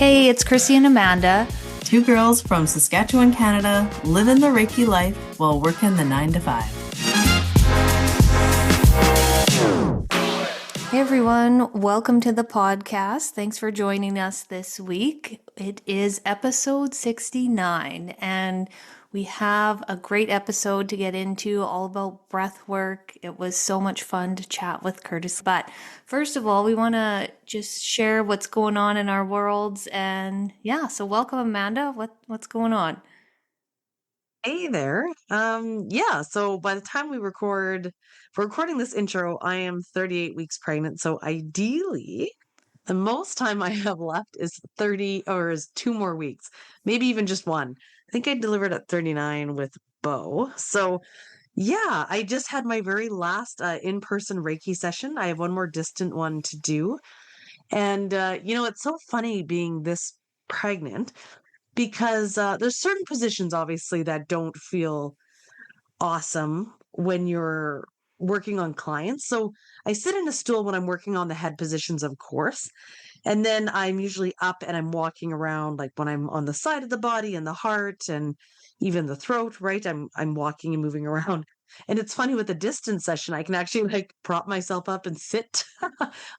Hey, it's Chrissy and Amanda. Two girls from Saskatchewan, Canada, living the Reiki life while working the 9-to-5. Hey everyone, welcome to the podcast. Thanks for joining us this week. It is episode 69, and we have a great episode to get into, all about breath work. It was so much fun to chat with Kurtis. But first of all, we want to just share what's going on in our worlds. And yeah, so welcome, Amanda. What's going on? Hey there. So by the time we're recording this intro, I am 38 weeks pregnant. So ideally, the most time I have left is 2 more weeks, maybe even just one. I think I delivered at 39 with Bo. So yeah, I just had my very last in-person Reiki session. I have one more distant one to do. And it's so funny being this pregnant because there's certain positions obviously that don't feel awesome when you're working on clients. So I sit in a stool when I'm working on the head positions, of course. And then I'm usually up and I'm walking around, like when I'm on the side of the body and the heart and even the throat, right? I'm walking and moving around. And it's funny with the distance session, I can actually like prop myself up and sit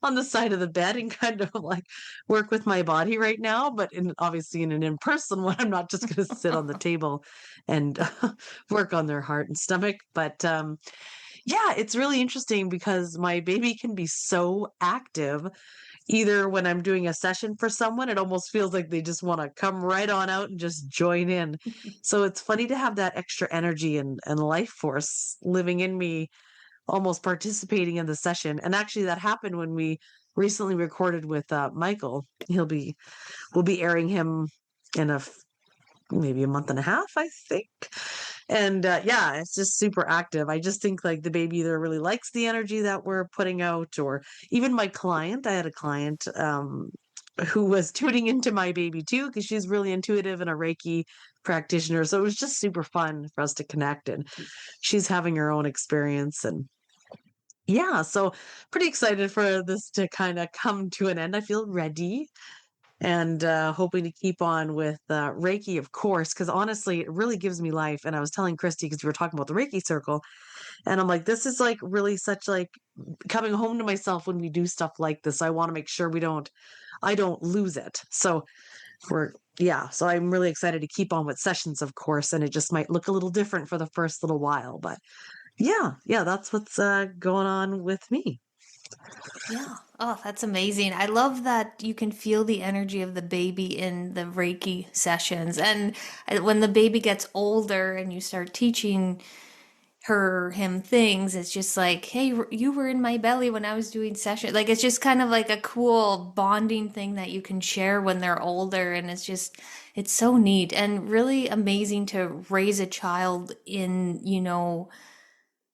on the side of the bed and kind of like work with my body right now. But obviously in an in-person one, I'm not just going to sit on the table and work on their heart and stomach. But yeah, it's really interesting because my baby can be so active. Either when I'm doing a session for someone, it almost feels like they just want to come right on out and just join in. So it's funny to have that extra energy and life force living in me, almost participating in the session. And actually, that happened when we recently recorded with Michael. We'll be airing him in maybe a month and a half, I think. And yeah, it's just super active. I just think like the baby either really likes the energy that we're putting out, or even my client. I had a client who was tuning into my baby too, because she's really intuitive and a Reiki practitioner. So it was just super fun for us to connect, and she's having her own experience. And yeah, so pretty excited for this to kind of come to an end. I feel ready and hoping to keep on with Reiki, of course, because honestly, it really gives me life. And I was telling Christy, because we were talking about the Reiki circle, and I'm like, this is like really such like coming home to myself when we do stuff like this. I want to make sure I don't lose it. So so I'm really excited to keep on with sessions, of course, and it just might look a little different for the first little while, but yeah, that's what's going on with me. Yeah. Oh, that's amazing. I love that you can feel the energy of the baby in the Reiki sessions. And when the baby gets older and you start teaching him things, it's just like, hey, you were in my belly when I was doing session. Like, it's just kind of like a cool bonding thing that you can share when they're older. And it's so neat and really amazing to raise a child in,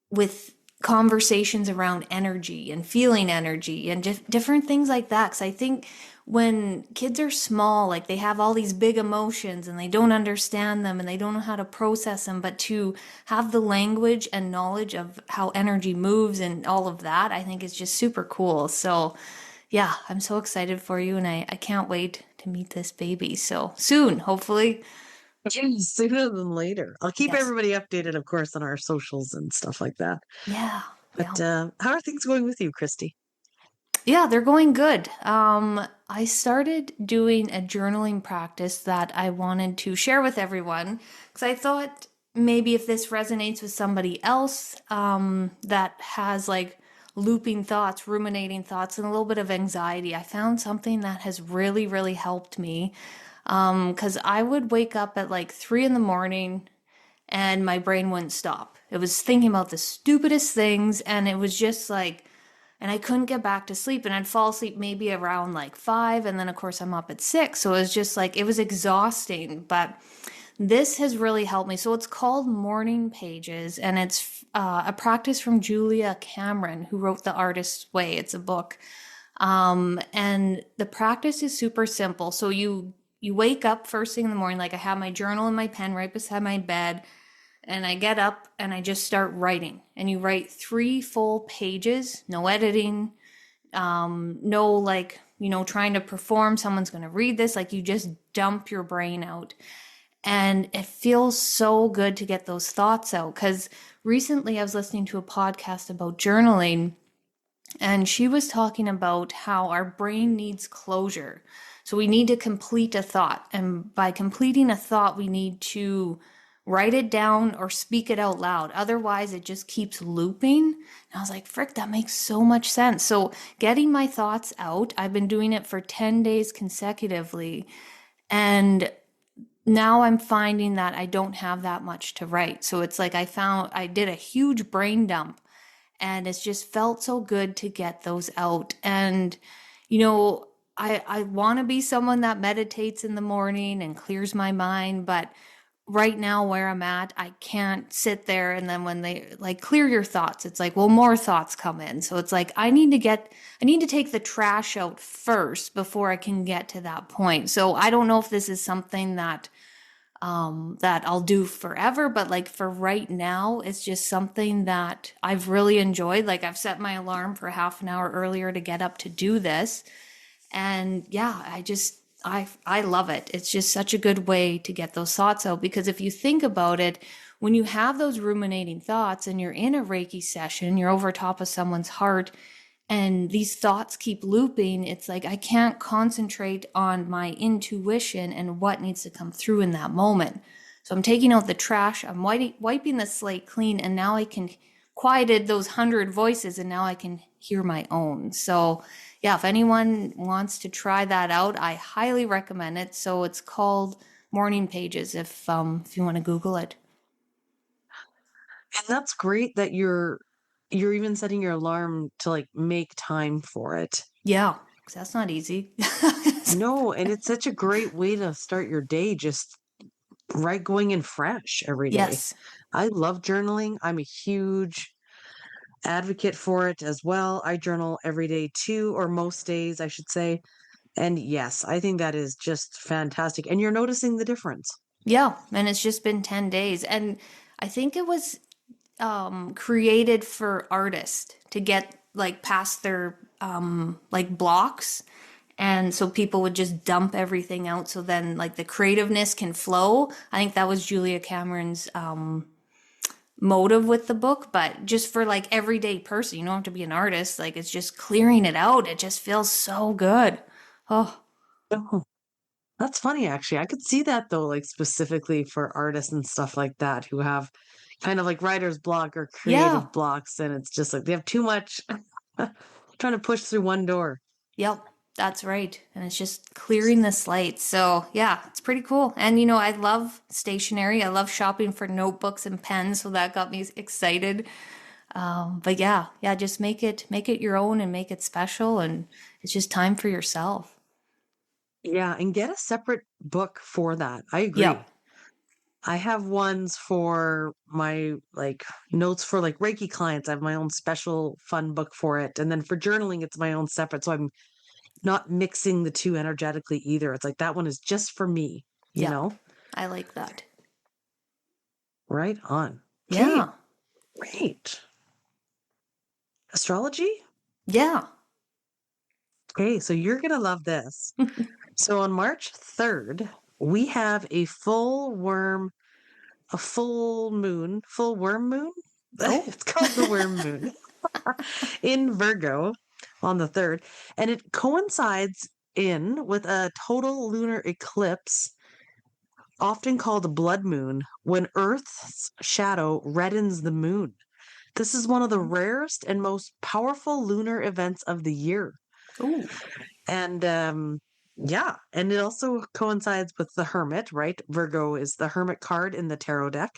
with conversations around energy and feeling energy and just different things like that. Because I think when kids are small, like they have all these big emotions and they don't understand them and they don't know how to process them, but to have the language and knowledge of how energy moves and all of that, I think is just super cool. So yeah, I'm so excited for you, and I can't wait to meet this baby. So soon, hopefully. Yes, sooner than later. I'll keep Yes. everybody updated, of course, on our socials and stuff like that. Yeah. Yeah. But how are things going with you, Christy? Yeah, they're going good. I started doing a journaling practice that I wanted to share with everyone because I thought maybe if this resonates with somebody else that has like looping thoughts, ruminating thoughts, and a little bit of anxiety, I found something that has really, really helped me. Because I would wake up at like 3 in the morning and my brain wouldn't stop. It was thinking about the stupidest things, and it was just like, and I couldn't get back to sleep, and I'd fall asleep maybe around like 5, and then of course I'm up at 6. So it was just like, it was exhausting, but this has really helped me. So it's called Morning Pages, and it's a practice from Julia Cameron, who wrote The Artist's Way. It's a book. And the practice is super simple. So you wake up first thing in the morning, like I have my journal and my pen right beside my bed, and I get up and I just start writing. And you write 3 full pages, no editing, no like trying to perform. Someone's going to read this. Like you just dump your brain out. And it feels so good to get those thoughts out. Because recently I was listening to a podcast about journaling, and she was talking about how our brain needs closure. So we need to complete a thought. And by completing a thought, we need to write it down or speak it out loud. Otherwise, it just keeps looping. And I was like, frick, that makes so much sense. So getting my thoughts out, I've been doing it for 10 days consecutively. And now I'm finding that I don't have that much to write. So it's like I did a huge brain dump, and it's just felt so good to get those out. And, I want to be someone that meditates in the morning and clears my mind, but right now where I'm at, I can't sit there and then when they like clear your thoughts, it's like, well, more thoughts come in. So it's like I need to take the trash out first before I can get to that point. So I don't know if this is something that I'll do forever, but like for right now, it's just something that I've really enjoyed. Like I've set my alarm for half an hour earlier to get up to do this. And yeah, I love it. It's just such a good way to get those thoughts out, because if you think about it, when you have those ruminating thoughts and you're in a Reiki session, you're over top of someone's heart, and these thoughts keep looping, it's like I can't concentrate on my intuition and what needs to come through in that moment. So I'm taking out the trash, I'm wiping the slate clean, and now I can quieted those 100 voices, and now I can hear my own. So yeah, if anyone wants to try that out, I highly recommend it. So it's called Morning Pages if you want to Google it. And that's great that you're even setting your alarm to like make time for it. Yeah, because that's not easy. No, and it's such a great way to start your day, just right going in fresh every day. Yes. I love journaling. I'm a huge advocate for it as well. I journal every day too, or most days, I should say. And yes, I think that is just fantastic. And you're noticing the difference. Yeah, and it's just been 10 days. And I think it was created for artists to get like past their like blocks, and so people would just dump everything out so then like the creativeness can flow. I think that was Julia Cameron's motive with the book, but just for like everyday person, you don't have to be an artist, like it's just clearing it out. It just feels so good. Oh Oh, that's funny, actually. I could see that though, like specifically for artists and stuff like that who have kind of like writer's block or yeah. creative blocks, and it's just like they have too much trying to push through one door. Yep, that's right. And it's just clearing the slate. So, yeah, it's pretty cool. And, I love stationery. I love shopping for notebooks and pens. So that got me excited. But yeah, just make it your own and make it special. And it's just time for yourself. Yeah, and get a separate book for that. I Yep. agree. I have ones for my like notes for like Reiki clients. I have my own special fun book for it. And then for journaling, it's my own separate. So I'm not mixing the two energetically either. It's like that one is just for me, you Yep. know? I like that. Right on. Okay, Yeah. great. Astrology? Yeah. Okay, so you're going to love this. So on March 3rd, we have a full worm moon. Oh, It's called the worm moon in Virgo on the 3rd. And it coincides in with a total lunar eclipse, often called a blood moon, when Earth's shadow reddens the moon. This is one of the rarest and most powerful lunar events of the year. oh, And yeah, and it also coincides with the Hermit, right? Virgo is the Hermit card in the tarot deck.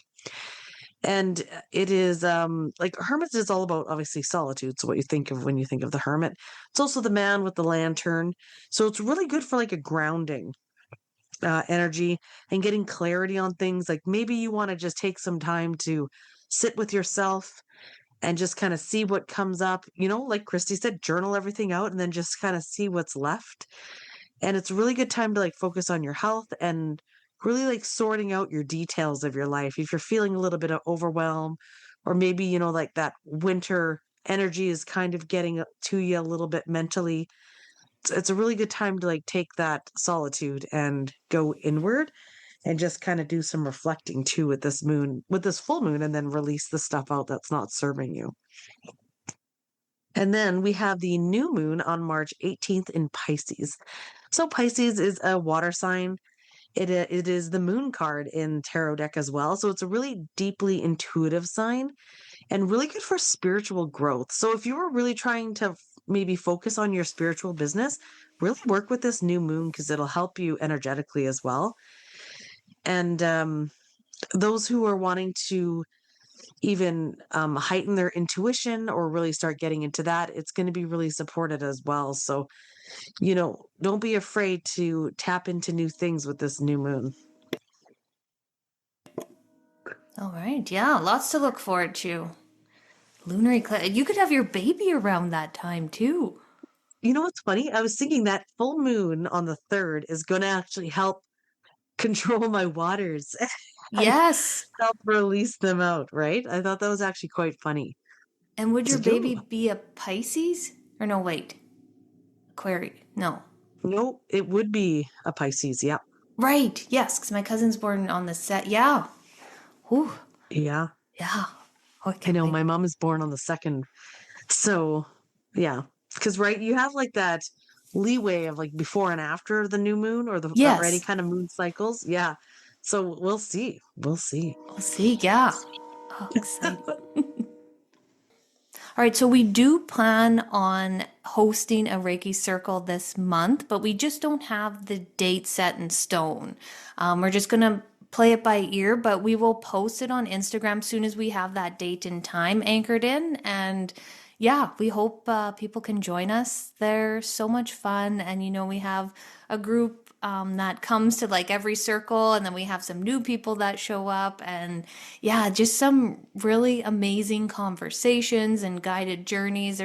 And it is like Hermit is all about obviously solitude. So what you think of when you think of the Hermit. It's also the man with the lantern. So it's really good for like a grounding energy and getting clarity on things. Like maybe you want to just take some time to sit with yourself and just kind of see what comes up, like Christy said, journal everything out and then just kind of see what's left. And it's a really good time to like focus on your health and really like sorting out your details of your life. If you're feeling a little bit of overwhelm, or maybe, like that winter energy is kind of getting to you a little bit mentally, it's a really good time to like take that solitude and go inward and just kind of do some reflecting too with this moon, with this full moon, and then release the stuff out that's not serving you. And then we have the new moon on March 18th in Pisces. So Pisces is a water sign. It is the moon card in tarot deck as well. So it's a really deeply intuitive sign and really good for spiritual growth. So if you were really trying to maybe focus on your spiritual business, really work with this new moon because it'll help you energetically as well. And those who are wanting to even heighten their intuition or really start getting into that, it's going to be really supported as well. So, don't be afraid to tap into new things with this new moon. All right. Yeah. Lots to look forward to. Lunar eclipse. You could have your baby around that time too. You know what's funny? I was thinking that full moon on the 3rd is going to actually help control my waters and Yes. help release them out, right? I thought that was actually quite funny. And would your So, baby be a Pisces? Or no, wait. Aquarius. No. no, it would be a Pisces. Yeah. Right. Yes, because my cousin's born on the set. Yeah. Whew. Yeah. Yeah. Oh, I know my mom is born on the 2nd. So, yeah. Because, right, you have like that leeway of like before and after the new moon or the already Yes. kind of moon cycles. Yeah. So we'll see. We'll see. We'll see. Yeah. Oh, exciting. All right, so we do plan on hosting a Reiki circle this month, but we just don't have the date set in stone. We're just going to play it by ear, but we will post it on Instagram soon as we have that date and time anchored in. And yeah, we hope people can join us. They're so much fun. And, we have a group that comes to like every circle, and then we have some new people that show up, and yeah, just some really amazing conversations and guided journeys.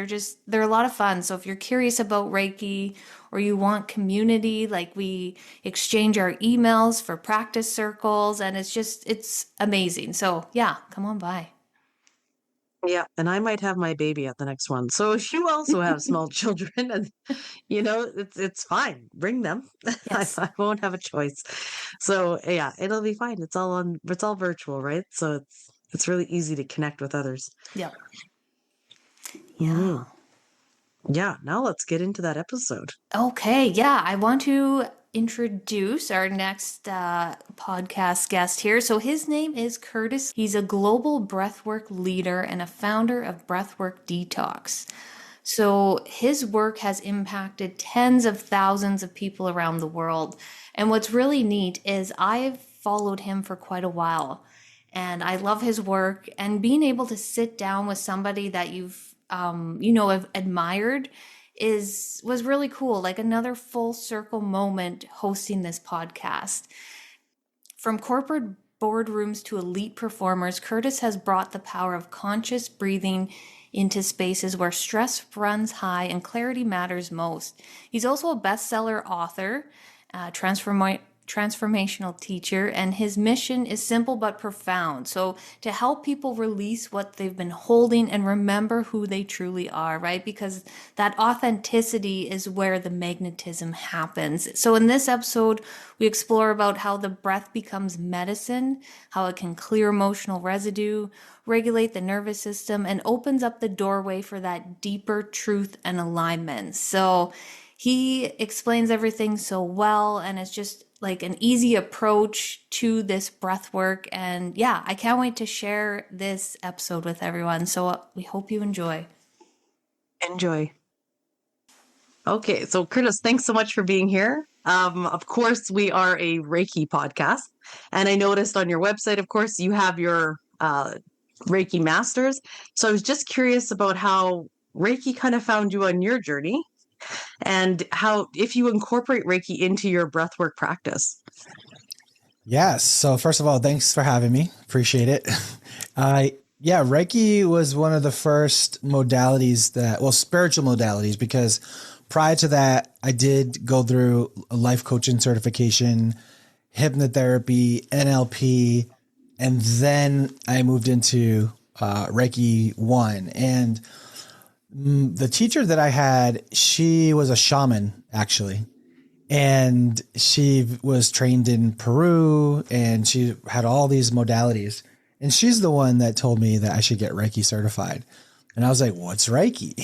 They're a lot of fun. So if you're curious about Reiki or you want community, like we exchange our emails for practice circles, and it's amazing. So yeah, come on by. Yeah. And I might have my baby at the next one. So if you also have small children and it's fine. Bring them. Yes. I won't have a choice. So yeah, it'll be fine. It's all virtual, right? So it's really easy to connect with others. Yeah. Mhm. Yeah. Now let's get into that episode. Okay, yeah, I want to introduce our next podcast guest here. So his name is Kurtis. He's a global breathwork leader and a founder of Breathwork Detox. So his work has impacted tens of thousands of people around the world. And what's really neat is I've followed him for quite a while, and I love his work, and being able to sit down with somebody that you've have admired was really cool, like another full circle moment hosting this podcast. From corporate boardrooms to elite performers, Kurtis has brought the power of conscious breathing into spaces where stress runs high and clarity matters most. He's also a bestseller author, transformational teacher, and his mission is simple but profound. So to help people release what they've been holding and remember who they truly are, right? Because that authenticity is where the magnetism happens. So in this episode, we explore about how the breath becomes medicine, how it can clear emotional residue, regulate the nervous system, and opens up the doorway for that deeper truth and alignment. So he explains everything so well, and it's just like an easy approach to this breath work. And yeah, I can't wait to share this episode with everyone. So we hope you enjoy. Enjoy. Okay, so Kurtis, thanks so much for being here. Of course, we are a Reiki podcast, and I noticed on your website, of course, you have your Reiki masters. So I was just curious about how Reiki kind of found you on your journey, and how if you incorporate Reiki into your breathwork practice. Yes. So first of all, thanks for having me. Appreciate it. Yeah, Reiki was one of the first modalities spiritual modalities, because prior to that, I did go through a life coaching certification, hypnotherapy, NLP, and then I moved into Reiki 1. And The teacher that I had, she was a shaman actually. And she was trained in Peru and she had all these modalities. And she's the one that told me that I should get Reiki certified. And I was like, what's Reiki?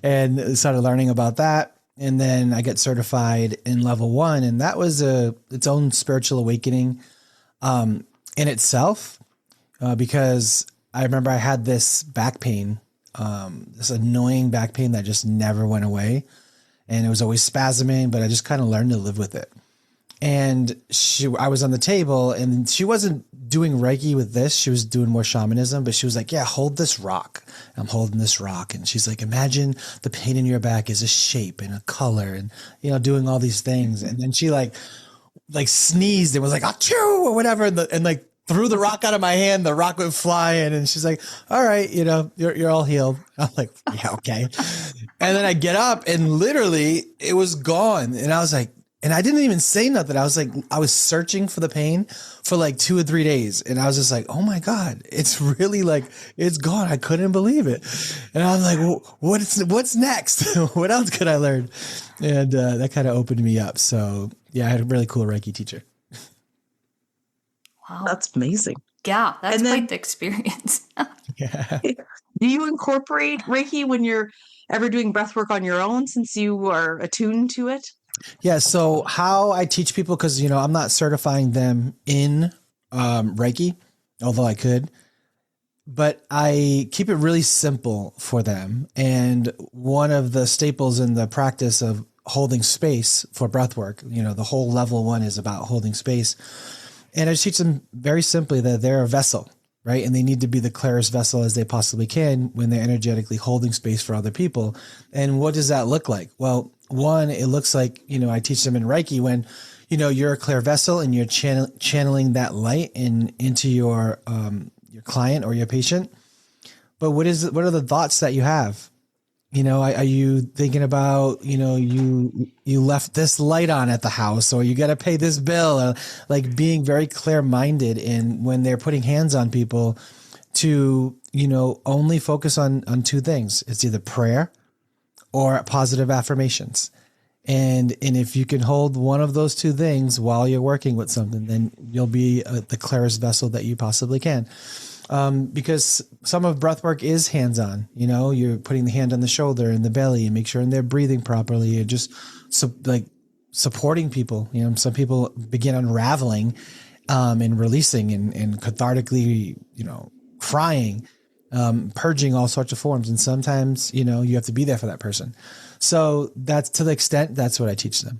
And started learning about that. And then I get certified in level 1. And that was its own spiritual awakening in itself, because I remember I had this back pain, this annoying back pain that just never went away. And it was always spasming, but I just kind of learned to live with it. And I was on the table and she wasn't doing Reiki with this. She was doing more shamanism, but she was like, yeah, hold this rock. I'm holding this rock. And she's like, imagine the pain in your back is a shape and a color and, doing all these things. And then she like sneezed and was like, achoo, or whatever. And like threw the rock out of my hand. The rock went flying. And she's like, all right, you're all healed. I'm like, yeah, okay. And then I get up and literally it was gone. And I was like, and I didn't even say nothing. I was like, I was searching for the pain for like 2 or 3 days. And I was just like, oh my God, it's really like, it's gone. I couldn't believe it. And I was like, well, what's next? What else could I learn? And that kind of opened me up. So yeah, I had a really cool Reiki teacher. Wow. That's amazing. Yeah, that's quite the experience. Yeah. Do you incorporate Reiki when you're ever doing breath work on your own since you are attuned to it? Yeah. So how I teach people, because, I'm not certifying them in Reiki, although I could, but I keep it really simple for them. And one of the staples in the practice of holding space for breath work, the whole level 1 is about holding space. And I just teach them very simply that they're a vessel, right? And they need to be the clearest vessel as they possibly can when they're energetically holding space for other people. And what does that look like? Well, one, it looks like, I teach them in Reiki when, you're a clear vessel and you're channeling that light into your client or your patient. But what are the thoughts that you have? Are you thinking about, you left this light on at the house or you got to pay this bill, or like being very clear minded. And when they're putting hands on people to, only focus on 2 things. It's either prayer or positive affirmations. And if you can hold one of those 2 things while you're working with something, then you'll be the clearest vessel that you possibly can. Because some of breath work is hands-on, you're putting the hand on the shoulder and the belly and make sure they're breathing properly and just supporting people. Some people begin unraveling, and releasing and cathartically, crying, purging all sorts of forms. And sometimes, you have to be there for that person. So that's to the extent that's what I teach them.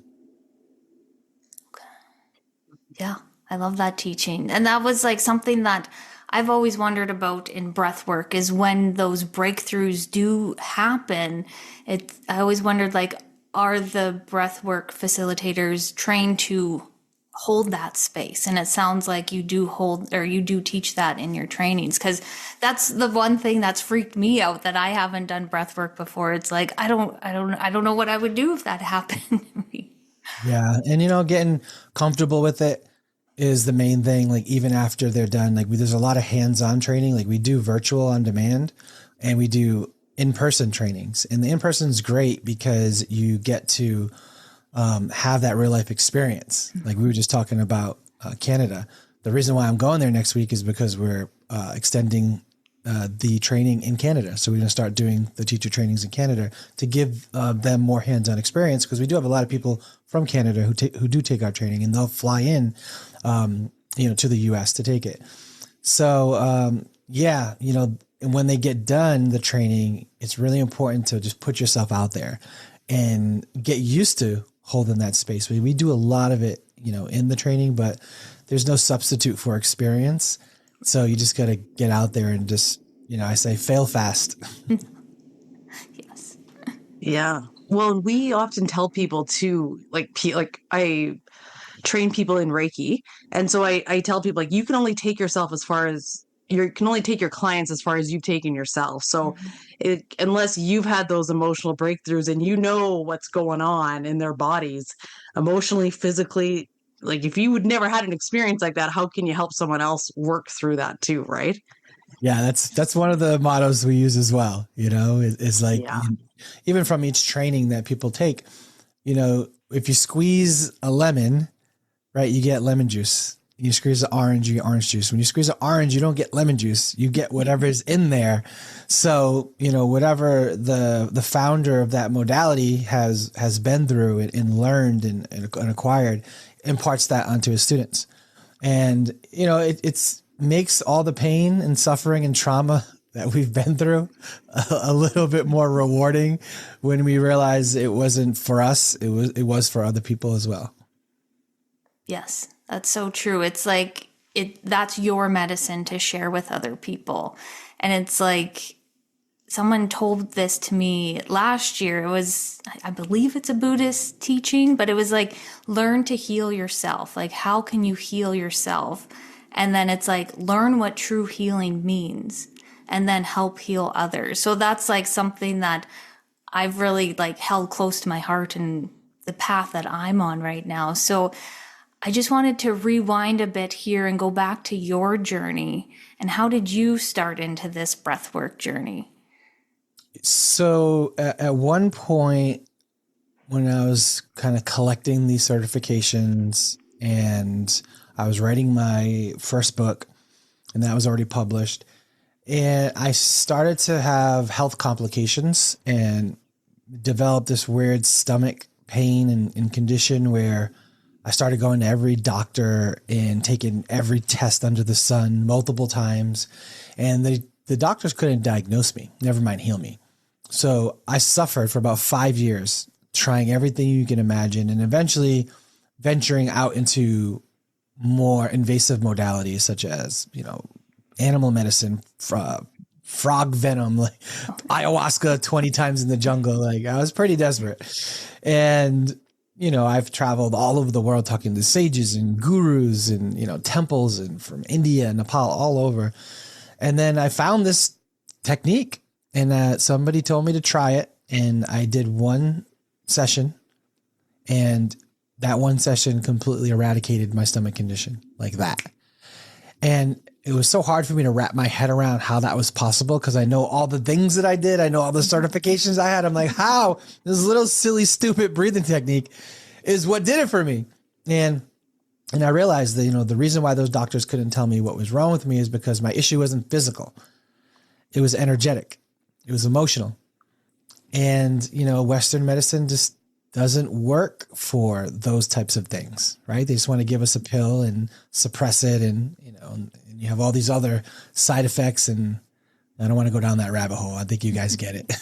Yeah, I love that teaching. And that was like something that I've always wondered about in breath work is when those breakthroughs do happen. I always wondered, like, are the breath work facilitators trained to hold that space? And it sounds like you do teach that in your trainings, because that's the one thing that's freaked me out, that I haven't done breath work before. It's like, I don't know what I would do if that happened to me. Yeah. And, getting comfortable with it is the main thing. Like even after they're done, like there's a lot of hands-on training. Like we do virtual on demand and we do in-person trainings, and the in-person is great because you get to have that real life experience. Like we were just talking about Canada. The reason why I'm going there next week is because we're extending the training in Canada. So we're going to start doing the teacher trainings in Canada to give them more hands-on experience, because we do have a lot of people from Canada who do take our training, and they'll fly in, to the US to take it. So, and when they get done the training, it's really important to just put yourself out there and get used to holding that space. We do a lot of it, in the training, but there's no substitute for experience. So you just got to get out there and just, I say fail fast. Yes. Yeah. Well, we often tell people to like I train people in Reiki. And so I tell people, like, you can only take yourself as far as you can only take your clients as far as you've taken yourself. So unless you've had those emotional breakthroughs and what's going on in their bodies emotionally, physically, like if you would never had an experience like that, how can you help someone else work through that too? Right. Yeah, that's one of the mottos we use as well. Is like, Yeah. even from each training that people take, if you squeeze a lemon, right, you get lemon juice. You squeeze an orange, you get orange juice. When you squeeze an orange, you don't get lemon juice. You get whatever's in there. So, whatever the founder of that modality has been through and learned and acquired, imparts that onto his students. And, it's makes all the pain and suffering and trauma that we've been through a little bit more rewarding when we realize it wasn't for us. It was for other people as well. Yes, that's so true. It's like that's your medicine to share with other people. And it's like someone told this to me last year. It was, I believe it's a Buddhist teaching, but it was like, learn to heal yourself. Like, how can you heal yourself? And then it's like, learn what true healing means and then help heal others. So that's like something that I've really like held close to my heart and the path that I'm on right now. So I just wanted to rewind a bit here and go back to your journey. And how did you start into this breathwork journey? So at one point when I was kind of collecting these certifications and I was writing my first book, and that was already published, and I started to have health complications and developed this weird stomach pain and condition where I started going to every doctor and taking every test under the sun multiple times. And the doctors couldn't diagnose me, never mind heal me. So I suffered for about 5 years, trying everything you can imagine, and eventually venturing out into more invasive modalities such as, animal medicine, frog venom, like ayahuasca 20 times in the jungle. Like, I was pretty desperate. And, I've traveled all over the world talking to sages and gurus and, temples and from India and Nepal, all over. And then I found this technique and somebody told me to try it. And I did one session, and that one session completely eradicated my stomach condition like that. And it was so hard for me to wrap my head around how that was possible, because I know all the things that I did. I know all the certifications I had. I'm like, how? This little silly, stupid breathing technique is what did it for me. And I realized that, the reason why those doctors couldn't tell me what was wrong with me is because my issue wasn't physical. It was energetic. It was emotional. And, Western medicine just doesn't work for those types of things, right? They just want to give us a pill and suppress it. And, and you have all these other side effects, and I don't want to go down that rabbit hole. I think you guys get it.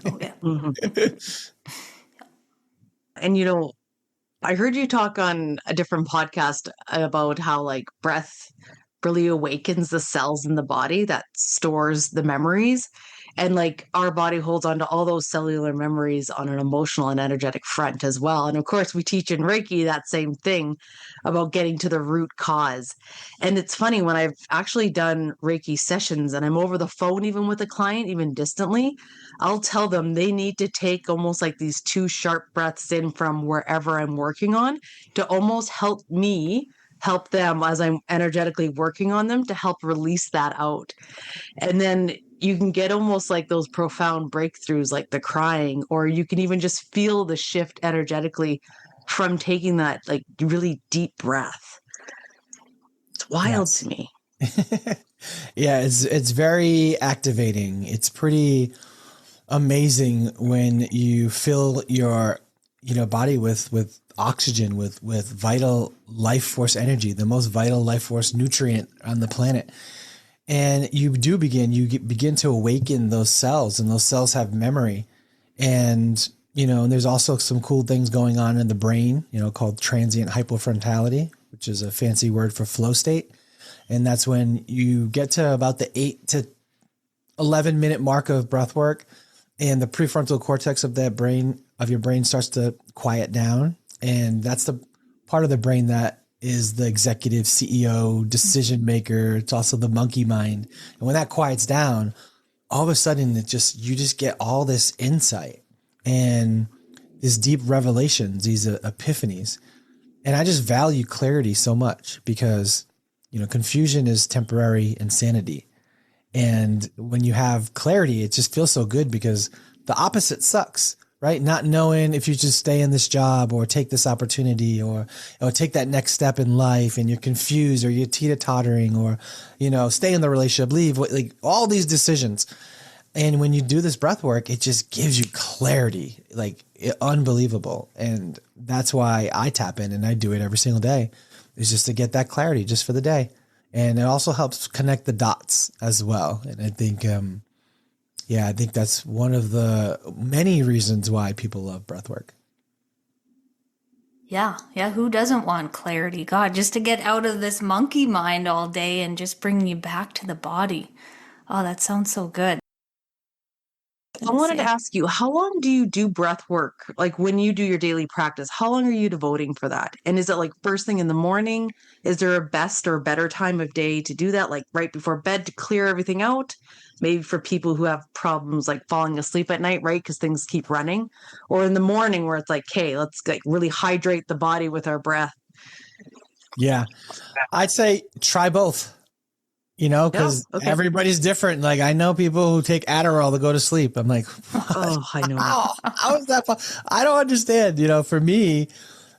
Oh, yeah. Mm-hmm. And, I heard you talk on a different podcast about how like breath really awakens the cells in the body that stores the memories. And like our body holds on to all those cellular memories on an emotional and energetic front as well. And of course, we teach in Reiki that same thing about getting to the root cause. And it's funny, when I've actually done Reiki sessions and I'm over the phone, even with a client, even distantly, I'll tell them they need to take almost like these 2 sharp breaths in from wherever I'm working on to almost help me help them as I'm energetically working on them, to help release that out. And then you can get almost like those profound breakthroughs, like the crying, or you can even just feel the shift energetically from taking that like really deep breath. It's wild to me. Yeah, it's very activating. It's pretty amazing when you fill your body with oxygen, with vital life force energy, the most vital life force nutrient on the planet. And you begin to awaken those cells, and those cells have memory. And, and there's also some cool things going on in the brain, called transient hypofrontality, which is a fancy word for flow state. And that's when you get to about the 8 to 11 minute mark of breath work, and the prefrontal cortex of your brain starts to quiet down. And that's the part of the brain that is the executive CEO decision maker. It's also the monkey mind. And when that quiets down, all of a sudden you just get all this insight and these deep revelations, these epiphanies. And I just value clarity so much because, confusion is temporary insanity. And when you have clarity, it just feels so good because the opposite sucks, right? Not knowing if you just stay in this job or take this opportunity or take that next step in life, and you're confused or you're teeter-tottering, or, stay in the relationship, leave, like all these decisions. And when you do this breath work, it just gives you clarity, like unbelievable. And that's why I tap in and I do it every single day, is just to get that clarity just for the day. And it also helps connect the dots as well. And I think, I think that's one of the many reasons why people love breath work. Yeah. Who doesn't want clarity? God, just to get out of this monkey mind all day and just bring you back to the body. Oh, that sounds so good. I wanted to ask you, how long do you do breath work? Like when you do your daily practice, how long are you devoting for that? And is it like first thing in the morning? Is there a best or better time of day to do that? Like right before bed to clear everything out? Maybe for people who have problems like falling asleep at night, right? Because things keep running. Or in the morning where it's like, hey, let's like really hydrate the body with our breath. Yeah. I'd say try both. Because everybody's different. Like I know people who take Adderall to go to sleep. I'm like, oh, I know. How is that? I don't understand. For me,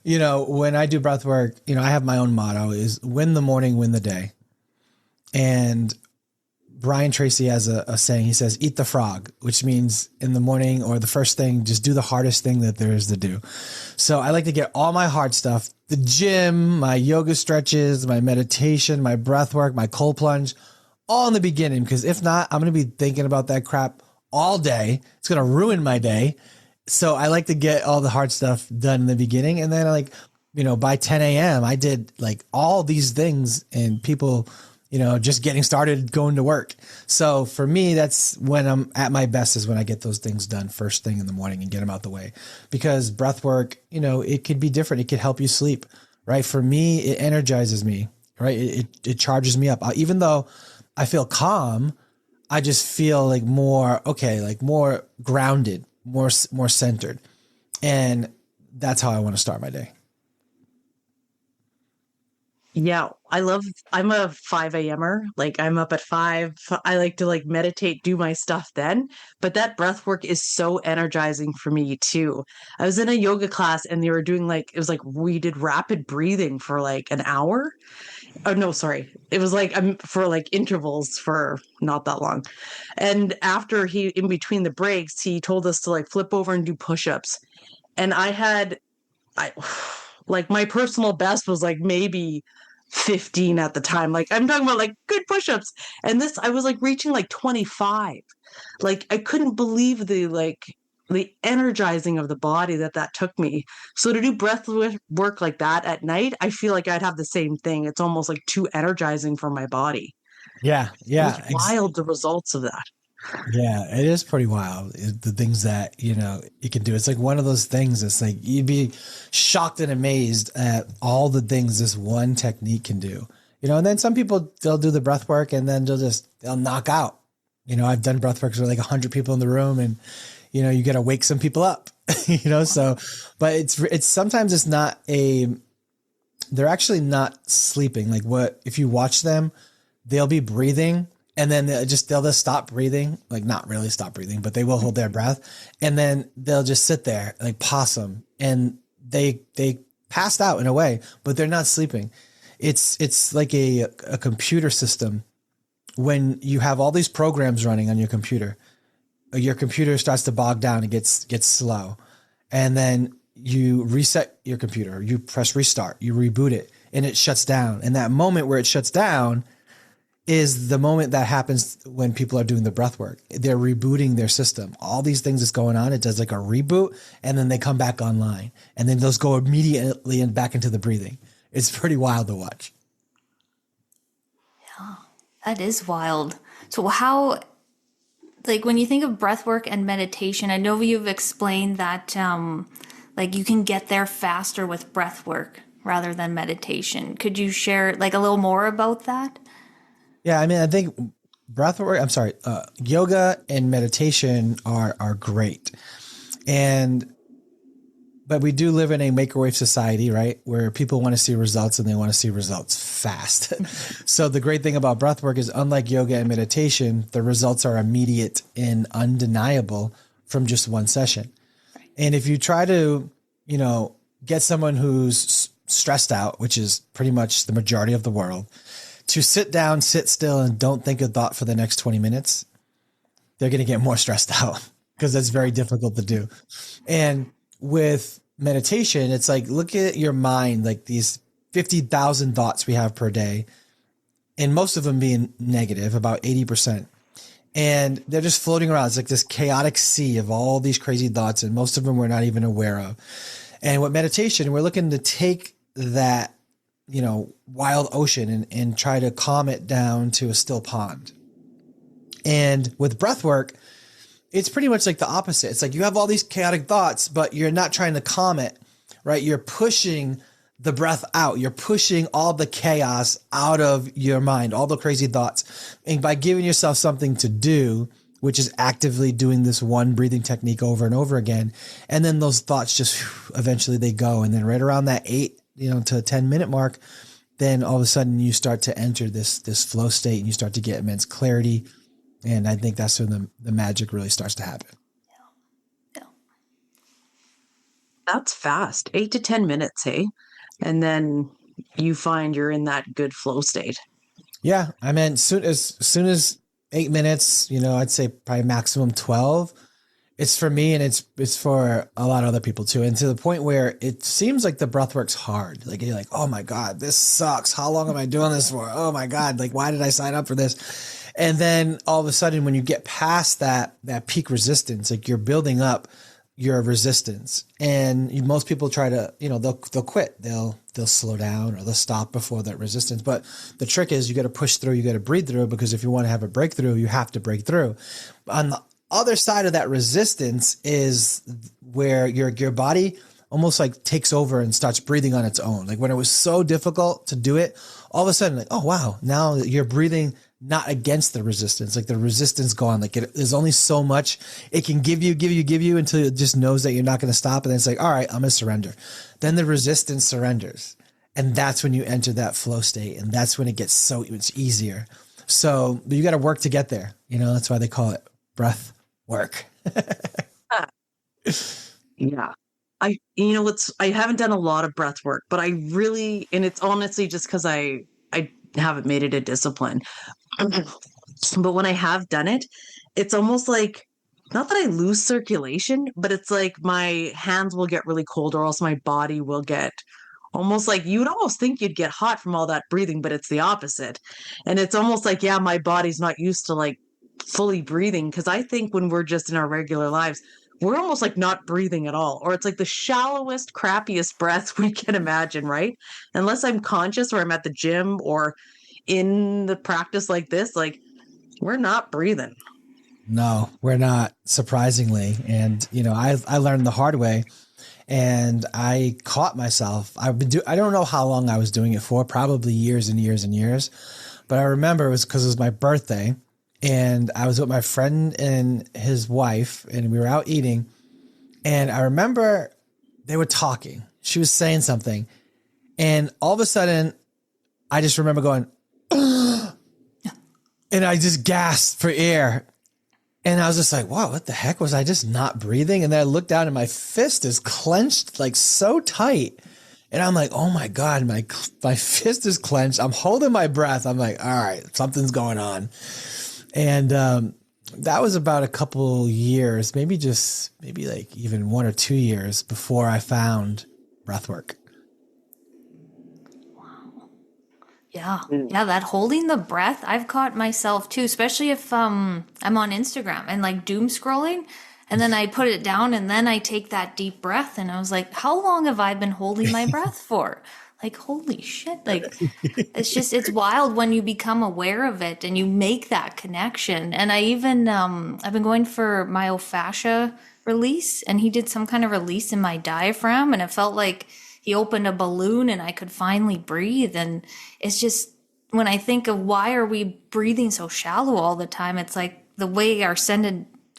when I do breath work, I have my own motto is win the morning, win the day. And Brian Tracy has a saying. He says, eat the frog, which means in the morning or the first thing, just do the hardest thing that there is to do. So I like to get all my hard stuff, the gym, my yoga stretches, my meditation, my breath work, my cold plunge, all in the beginning. Because if not, I'm going to be thinking about that crap all day. It's going to ruin my day. So I like to get all the hard stuff done in the beginning. And then by 10 a.m., I did like all these things, and people, just getting started going to work. So for me, that's when I'm at my best, is when I get those things done first thing in the morning and get them out the way. Because breath work, it could be different. It could help you sleep, right? For me, it energizes me, right? It charges me up. Even though I feel calm, I just feel like more grounded, more centered. And that's how I want to start my day. Yeah, I'm a 5 a.m.er. Like I'm up at 5. I like to like meditate, do my stuff then. But that breath work is so energizing for me too. I was in a yoga class and they were doing we did rapid breathing for like an hour. Oh no, sorry. It was like for like intervals for not that long. And after in between the breaks, he told us to like flip over and do push-ups. And I like my personal best was like maybe 15 at the time. Like I'm talking about like good push-ups. And I was like reaching like 25. Like I couldn't believe the energizing of the body that took me. So to do breath work like that at night, I feel like I'd have the same thing. It's almost like too energizing for my body. Yeah. Yeah. It's wild, the results of that. Yeah, it is pretty wild. The things that, it can do. It's like one of those things. It's like you'd be shocked and amazed at all the things this one technique can do, and then some people, they'll do the breath work and then they'll knock out. I've done breath work with like 100 people in the room, and, you got to wake some people up, so, but it's sometimes it's not they're actually not sleeping. Like if you watch them, they'll be breathing. And then they'll just stop breathing, like not really stop breathing, but they will hold their breath. And then they'll just sit there like possum, and they passed out in a way, but they're not sleeping. It's like a computer system. When you have all these programs running on your computer starts to bog down and gets slow. And then you reset your computer, you press restart, you reboot it, and it shuts down. And that moment where it shuts down is the moment that happens when people are doing the breath work. They're rebooting their system. All these things is going on. It does like a reboot, and then they come back online, and then those go immediately and back into the breathing. It's pretty wild to watch. Yeah, that is wild. So how, like when you think of breath work and meditation, I know you've explained that like you can get there faster with breath work rather than meditation. Could you share like a little more about that? Yeah, I mean, I think yoga and meditation are great. And but we do live in a microwave society, right? Where people want to see results and they want to see results fast. So the great thing about breath work is, unlike yoga and meditation, the results are immediate and undeniable from just one session. And if you try to, get someone who's stressed out, which is pretty much the majority of the world, to sit down, sit still, and don't think a thought for the next 20 minutes, they're going to get more stressed out because that's very difficult to do. And with meditation, it's like, look at your mind, like these 50,000 thoughts we have per day, and most of them being negative, about 80%. And they're just floating around. It's like this chaotic sea of all these crazy thoughts, and most of them we're not even aware of. And with meditation, we're looking to take that, wild ocean and try to calm it down to a still pond. And with breath work, it's pretty much like the opposite. It's like you have all these chaotic thoughts, but you're not trying to calm it, right? You're pushing the breath out. You're pushing all the chaos out of your mind, all the crazy thoughts. And by giving yourself something to do, which is actively doing this one breathing technique over and over again, and then those thoughts just eventually they go. And then right around that 8, to 10 minute mark, then all of a sudden you start to enter this flow state and you start to get immense clarity. And I think that's when the magic really starts to happen. Yeah. That's fast. 8 to 10 minutes, hey? And then you find you're in that good flow state. Yeah. I mean, soon as 8 minutes, I'd say probably maximum 12. It's for me, and it's for a lot of other people too. And to the point where it seems like the breath work's hard. Like you're like, oh my God, this sucks. How long am I doing this for? Oh my God. Like, why did I sign up for this? And then all of a sudden, when you get past that peak resistance, like you're building up your resistance, and most people try to, they'll quit. They'll slow down or they'll stop before that resistance. But the trick is you got to push through, you got to breathe through, because if you want to have a breakthrough, you have to break through. On the other side of that resistance is where your body almost like takes over and starts breathing on its own. Like when it was so difficult to do it, all of a sudden, like, oh wow, now you're breathing not against the resistance, like the resistance gone. Like there's only so much it can give you until it just knows that you're not going to stop. And then it's like, all right, I'm going to surrender. Then the resistance surrenders. And that's when you enter that flow state. And that's when it gets so it's easier. So you got to work to get there. That's why they call it breath work. Yeah. I haven't done a lot of breath work, but I really, and it's honestly just because I haven't made it a discipline. But when I have done it, it's almost like, not that I lose circulation, but it's like my hands will get really cold, or else my body will get almost like, you would almost think you'd get hot from all that breathing, but it's the opposite. And it's almost like, yeah, my body's not used to like fully breathing. Cause I think when we're just in our regular lives, we're almost like not breathing at all, or it's like the shallowest, crappiest breath we can imagine, right? Unless I'm conscious or I'm at the gym or in the practice like this, like we're not breathing. No, we're not, surprisingly. And, I learned the hard way, and I caught myself. I don't know how long I was doing it for, probably years and years and years. But I remember it was because it was my birthday, and I was with my friend and his wife, and we were out eating. And I remember they were talking. She was saying something. And all of a sudden, I just remember going, and I just gasped for air. And I was just like, wow, what the heck? Was I just not breathing? And then I looked down and my fist is clenched like so tight. And I'm like, oh my God, my fist is clenched. I'm holding my breath. I'm like, all right, something's going on. And that was about a couple years, maybe like even 1 or 2 years before I found breathwork. Yeah. Yeah. That holding the breath, I've caught myself too, especially if I'm on Instagram and like doom scrolling, and then I put it down and then I take that deep breath, and I was like, how long have I been holding my breath for? Like, holy shit. Like, it's wild when you become aware of it and you make that connection. And I even, I've been going for myofascia release, and he did some kind of release in my diaphragm, and it felt like he opened a balloon and I could finally breathe. And it's just, when I think of why are we breathing so shallow all the time, it's like the way our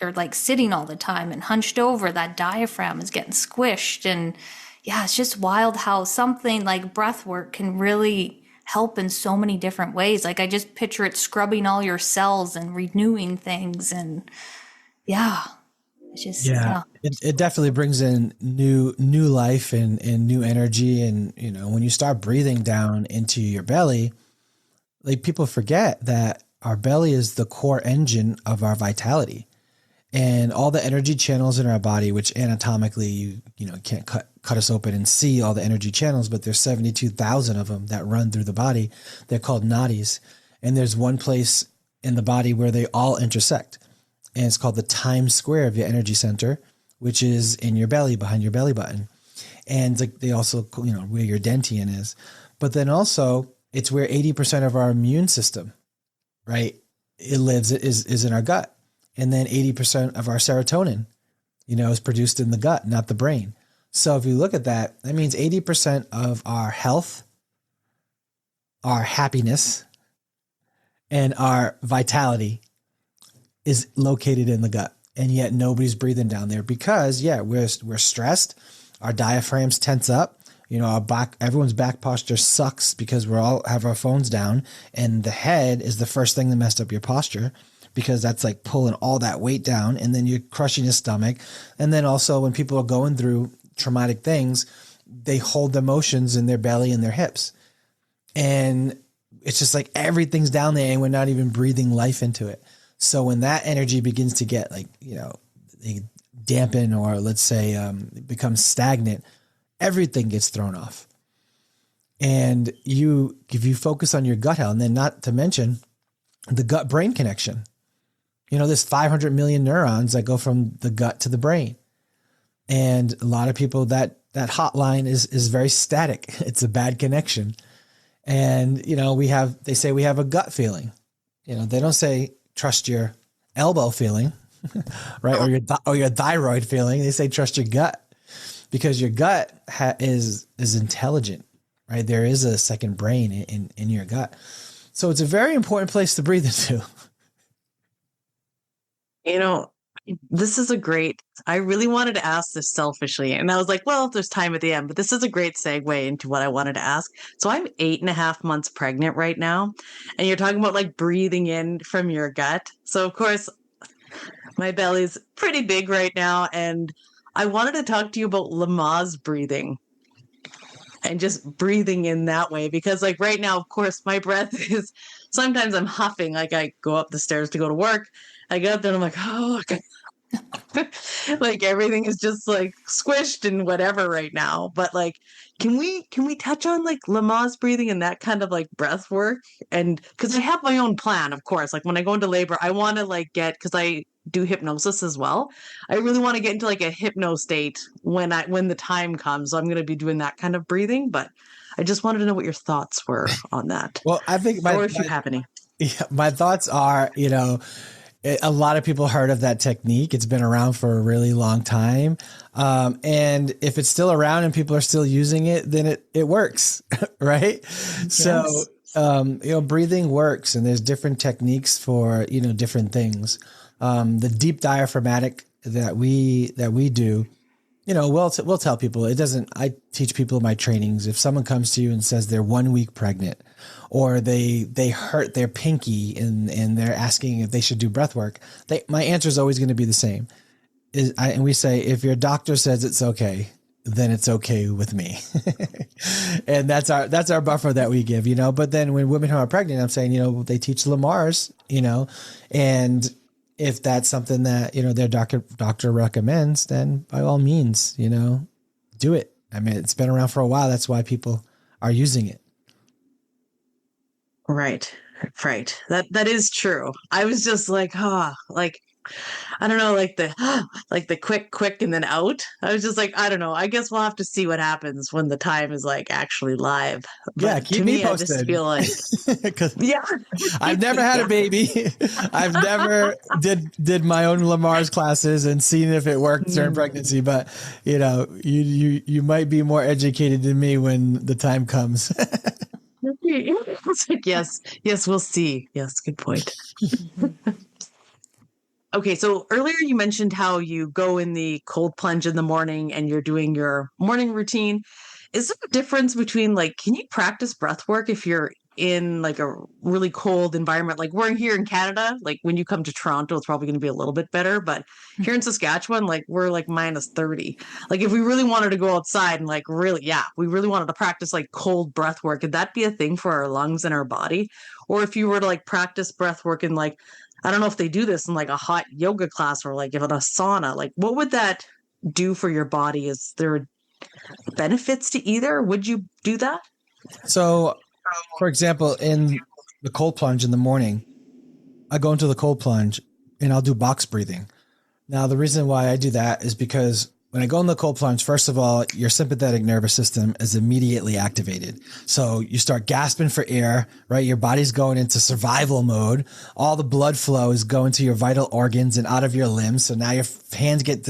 are like sitting all the time and hunched over, that diaphragm is getting squished. And yeah, it's just wild how something like breath work can really help in so many different ways. Like I just picture it scrubbing all your cells and renewing things. And yeah, it's just, Yeah, yeah. it definitely brings in new life and new energy. And, you know, when you start breathing down into your belly, like people forget that our belly is the core engine of our vitality. And all the energy channels in our body, which anatomically you know can't cut us open and see all the energy channels, but there's 72,000 of them that run through the body. They're called nadis, and there's one place in the body where they all intersect, and it's called the Times Square of your energy center, which is in your belly, behind your belly button, and like they also, you know, where your dentian is, but then also it's where 80% of our immune system, right, it lives is in our gut. And then 80% of our serotonin, you know, is produced in the gut, not the brain. So if you look at that, that means 80% of our health, our happiness, and our vitality is located in the gut. And yet nobody's breathing down there because, yeah, we're stressed. Our diaphragms tense up. You know, everyone's back posture sucks because we all have our phones down, and the head is the first thing that messed up your posture, because that's like pulling all that weight down, and then you're crushing your stomach. And then also when people are going through traumatic things, they hold the emotions in their belly and their hips. And it's just like everything's down there and we're not even breathing life into it. So when that energy begins to get like, you know, dampen, or let's say becomes stagnant, everything gets thrown off. And if you focus on your gut health, and then not to mention the gut brain connection. You know, there's 500 million neurons that go from the gut to the brain. And a lot of people, that hotline is very static. It's a bad connection. And, you know, they say we have a gut feeling. You know, they don't say trust your elbow feeling, right? Or your thyroid feeling. They say trust your gut, because your gut is intelligent, right? There is a second brain in your gut. So it's a very important place to breathe into. You know, I really wanted to ask this selfishly. And I was like, well, if there's time at the end, but this is a great segue into what I wanted to ask. So I'm 8.5 months pregnant right now. And you're talking about like breathing in from your gut. So of course, my belly's pretty big right now. And I wanted to talk to you about Lamaze breathing and just breathing in that way. Because like right now, of course, my breath is, sometimes I'm huffing. Like I go up the stairs to go to work. I get up there and I'm like, oh, like everything is just like squished and whatever right now. But like, can we touch on like Lamaze breathing and that kind of like breath work? And because I have my own plan, of course, like when I go into labor, I want to like because I do hypnosis as well. I really want to get into like a hypno state when the time comes. So I'm going to be doing that kind of breathing, but I just wanted to know what your thoughts were on that. Well, I think or if you have any. Yeah, my thoughts are, you know, a lot of people heard of that technique. It's been around for a really long time. And if it's still around and people are still using it, then it works, right? Yes. So, you know, breathing works, and there's different techniques for, you know, different things. The deep diaphragmatic that we do, you know, we'll tell people I teach people in my trainings, if someone comes to you and says they're 1 week pregnant, or they hurt their pinky and they're asking if they should do breath work, my answer is always going to be the same. And we say, if your doctor says it's okay, then it's okay with me. And that's our buffer that we give, you know. But then when women who are pregnant, I'm saying, you know, they teach Lamaze, you know, and if that's something that, you know, their doctor recommends, then by all means, you know, do it. I mean, it's been around for a while. That's why people are using it. Right. That is true. I was just like, like, I don't know, like the quick and then out. I was just like, I don't know. I guess we'll have to see what happens when the time is like actually live. But yeah, keep me posted. I just feel like, yeah, I've never had a baby. I've never did my own Lamaze classes and seen if it worked during pregnancy. But you know, you might be more educated than me when the time comes. It's like, yes, we'll see. Yes, good point. Okay, so earlier you mentioned how you go in the cold plunge in the morning and you're doing your morning routine. Is there a difference between like, can you practice breath work if you're in like a really cold environment? Like we're here in Canada, like when you come to Toronto, it's probably going to be a little bit better. But here in Saskatchewan, like we're like minus 30. Like if we really wanted to go outside and like really, yeah, we really wanted to practice like cold breath work, could that be a thing for our lungs and our body? Or if you were to like practice breath work in like, I don't know if they do this in like a hot yoga class or like in a sauna, like what would that do for your body? Is there benefits to either? Would you do that? So, for example, in the cold plunge in the morning, I go into the cold plunge and I'll do box breathing. Now, the reason why I do that is because when I go in the cold plunge, first of all, your sympathetic nervous system is immediately activated. So you start gasping for air, right? Your body's going into survival mode. All the blood flow is going to your vital organs and out of your limbs. So now your hands get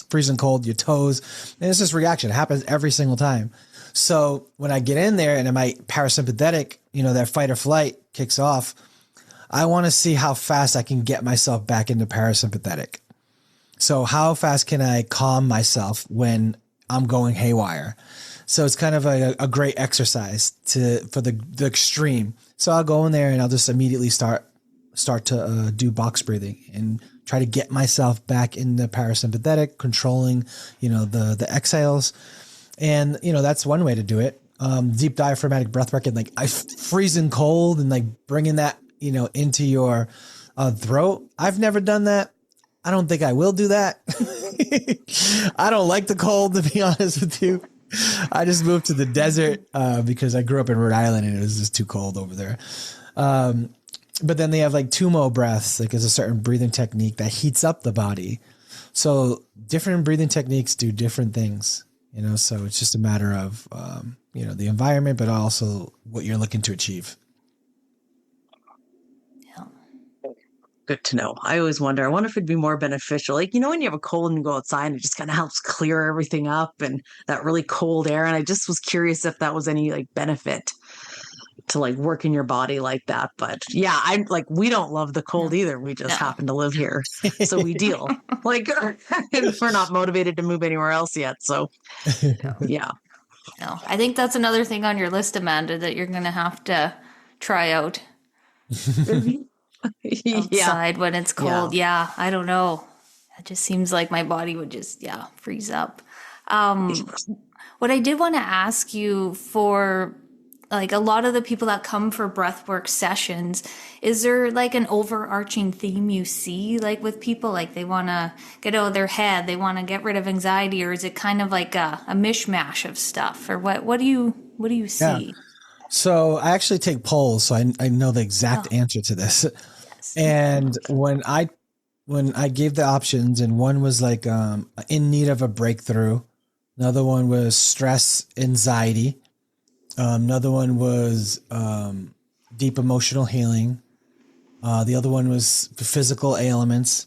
freezing cold, your toes, and it's this reaction. It happens every single time. So when I get in there and my parasympathetic, that fight or flight kicks off, I want to see how fast I can get myself back into parasympathetic. So how fast can I calm myself when I'm going haywire? So it's kind of a great exercise for the extreme. So I'll go in there and I'll just immediately start to do box breathing and try to get myself back in the parasympathetic, controlling, the exhales. And, that's one way to do it. Deep diaphragmatic breath work and like freezing cold and like bringing that, into your throat. I've never done that. I don't think I will do that. I don't like the cold, to be honest with you. I just moved to the desert because I grew up in Rhode Island and it was just too cold over there. But then they have like tumo breaths, like there's a certain breathing technique that heats up the body. So different breathing techniques do different things, so it's just a matter of, the environment, but also what you're looking to achieve. Good to know. I always wonder, I wonder if it'd be more beneficial. Like, when you have a cold and you go outside and it just kind of helps clear everything up and that really cold air. And I just was curious if that was any like benefit to like work in your body like that. But yeah, I'm like, we don't love the cold either. We just happen to live here. So we deal like, we're not motivated to move anywhere else yet. So yeah. No, I think that's another thing on your list, Amanda, that you're going to have to try out. Outside when it's cold. Yeah, I don't know. It just seems like my body would just, freeze up. What I did want to ask you for, like a lot of the people that come for breathwork sessions, is there like an overarching theme you see like with people? Like they want to get out of their head, they want to get rid of anxiety, or is it kind of like a mishmash of stuff? Or what do you see? Yeah. So I actually take polls, so I know the exact answer to this. Yes. And when I gave the options, and one was like in need of a breakthrough, another one was stress, anxiety, another one was deep emotional healing, the other one was physical ailments,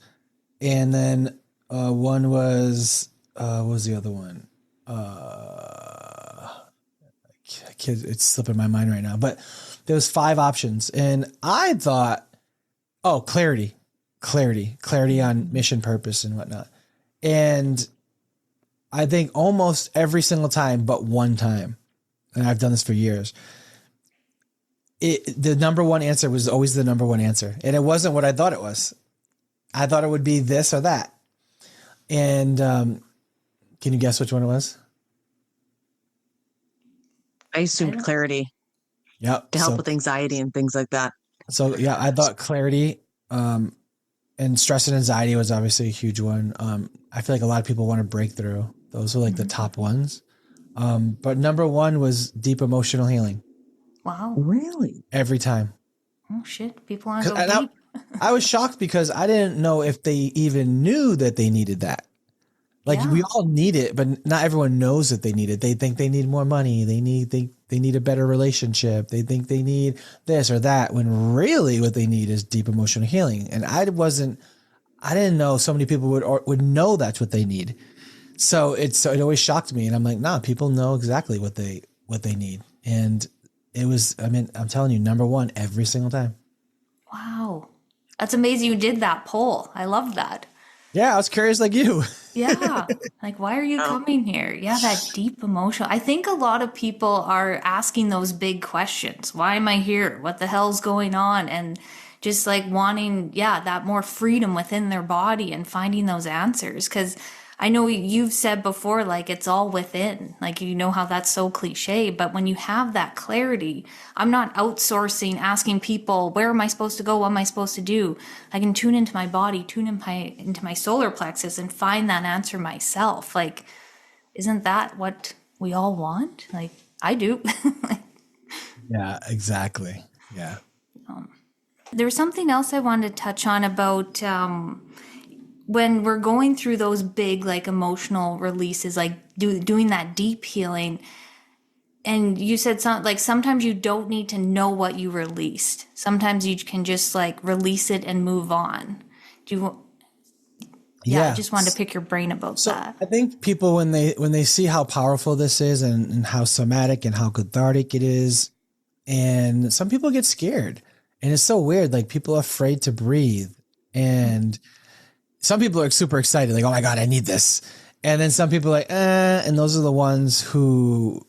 and then one was what was the other one? It's slipping my mind right now, but there was 5 options, and I thought, clarity on mission, purpose, and whatnot. And I think almost every single time, but one time, and I've done this for years, the number one answer was always the number one answer, and it wasn't what I thought it was. I thought it would be this or that. And can you guess which one it was? I assumed clarity. Yep. To help with anxiety and things like that. So yeah, I thought clarity, and stress and anxiety was obviously a huge one. I feel like a lot of people want a breakthrough. Those are like the top ones. But number one was deep emotional healing. Wow. Really? Every time. Oh shit. People aren't so deep. I was shocked because I didn't know if they even knew that they needed that. Like we all need it, but not everyone knows that they need it. They think they need more money. They need a better relationship. They think they need this or that, when really what they need is deep emotional healing. And I didn't know so many people would know that's what they need. So it always shocked me. And I'm like, nah, people know exactly what they need. And it was, I'm telling you, number one every single time. Wow. That's amazing you did that poll. I love that. Yeah, I was curious like you. Yeah. Like, why are you coming here? Yeah, that deep emotion. I think a lot of people are asking those big questions. Why am I here? What the hell's going on? And just like wanting, yeah, that more freedom within their body and finding those answers. Because I know you've said before, like, it's all within. Like, you know how that's so cliche. But when you have that clarity, I'm not outsourcing, asking people, where am I supposed to go? What am I supposed to do? I can tune into my body, into my solar plexus and find that answer myself. Like, isn't that what we all want? Like, I do. Yeah, exactly. Yeah. There's something else I wanted to touch on about when we're going through those big, like, emotional releases, like doing that deep healing. And you said sometimes you don't need to know what you released. Sometimes you can just like release it and move on. I just wanted to pick your brain about that. I think people, when they see how powerful this is and how somatic and how cathartic it is, and some people get scared, and it's so weird. Like, people are afraid to breathe, and some people are super excited. Like, oh my God, I need this. And then some people are like, and those are the ones who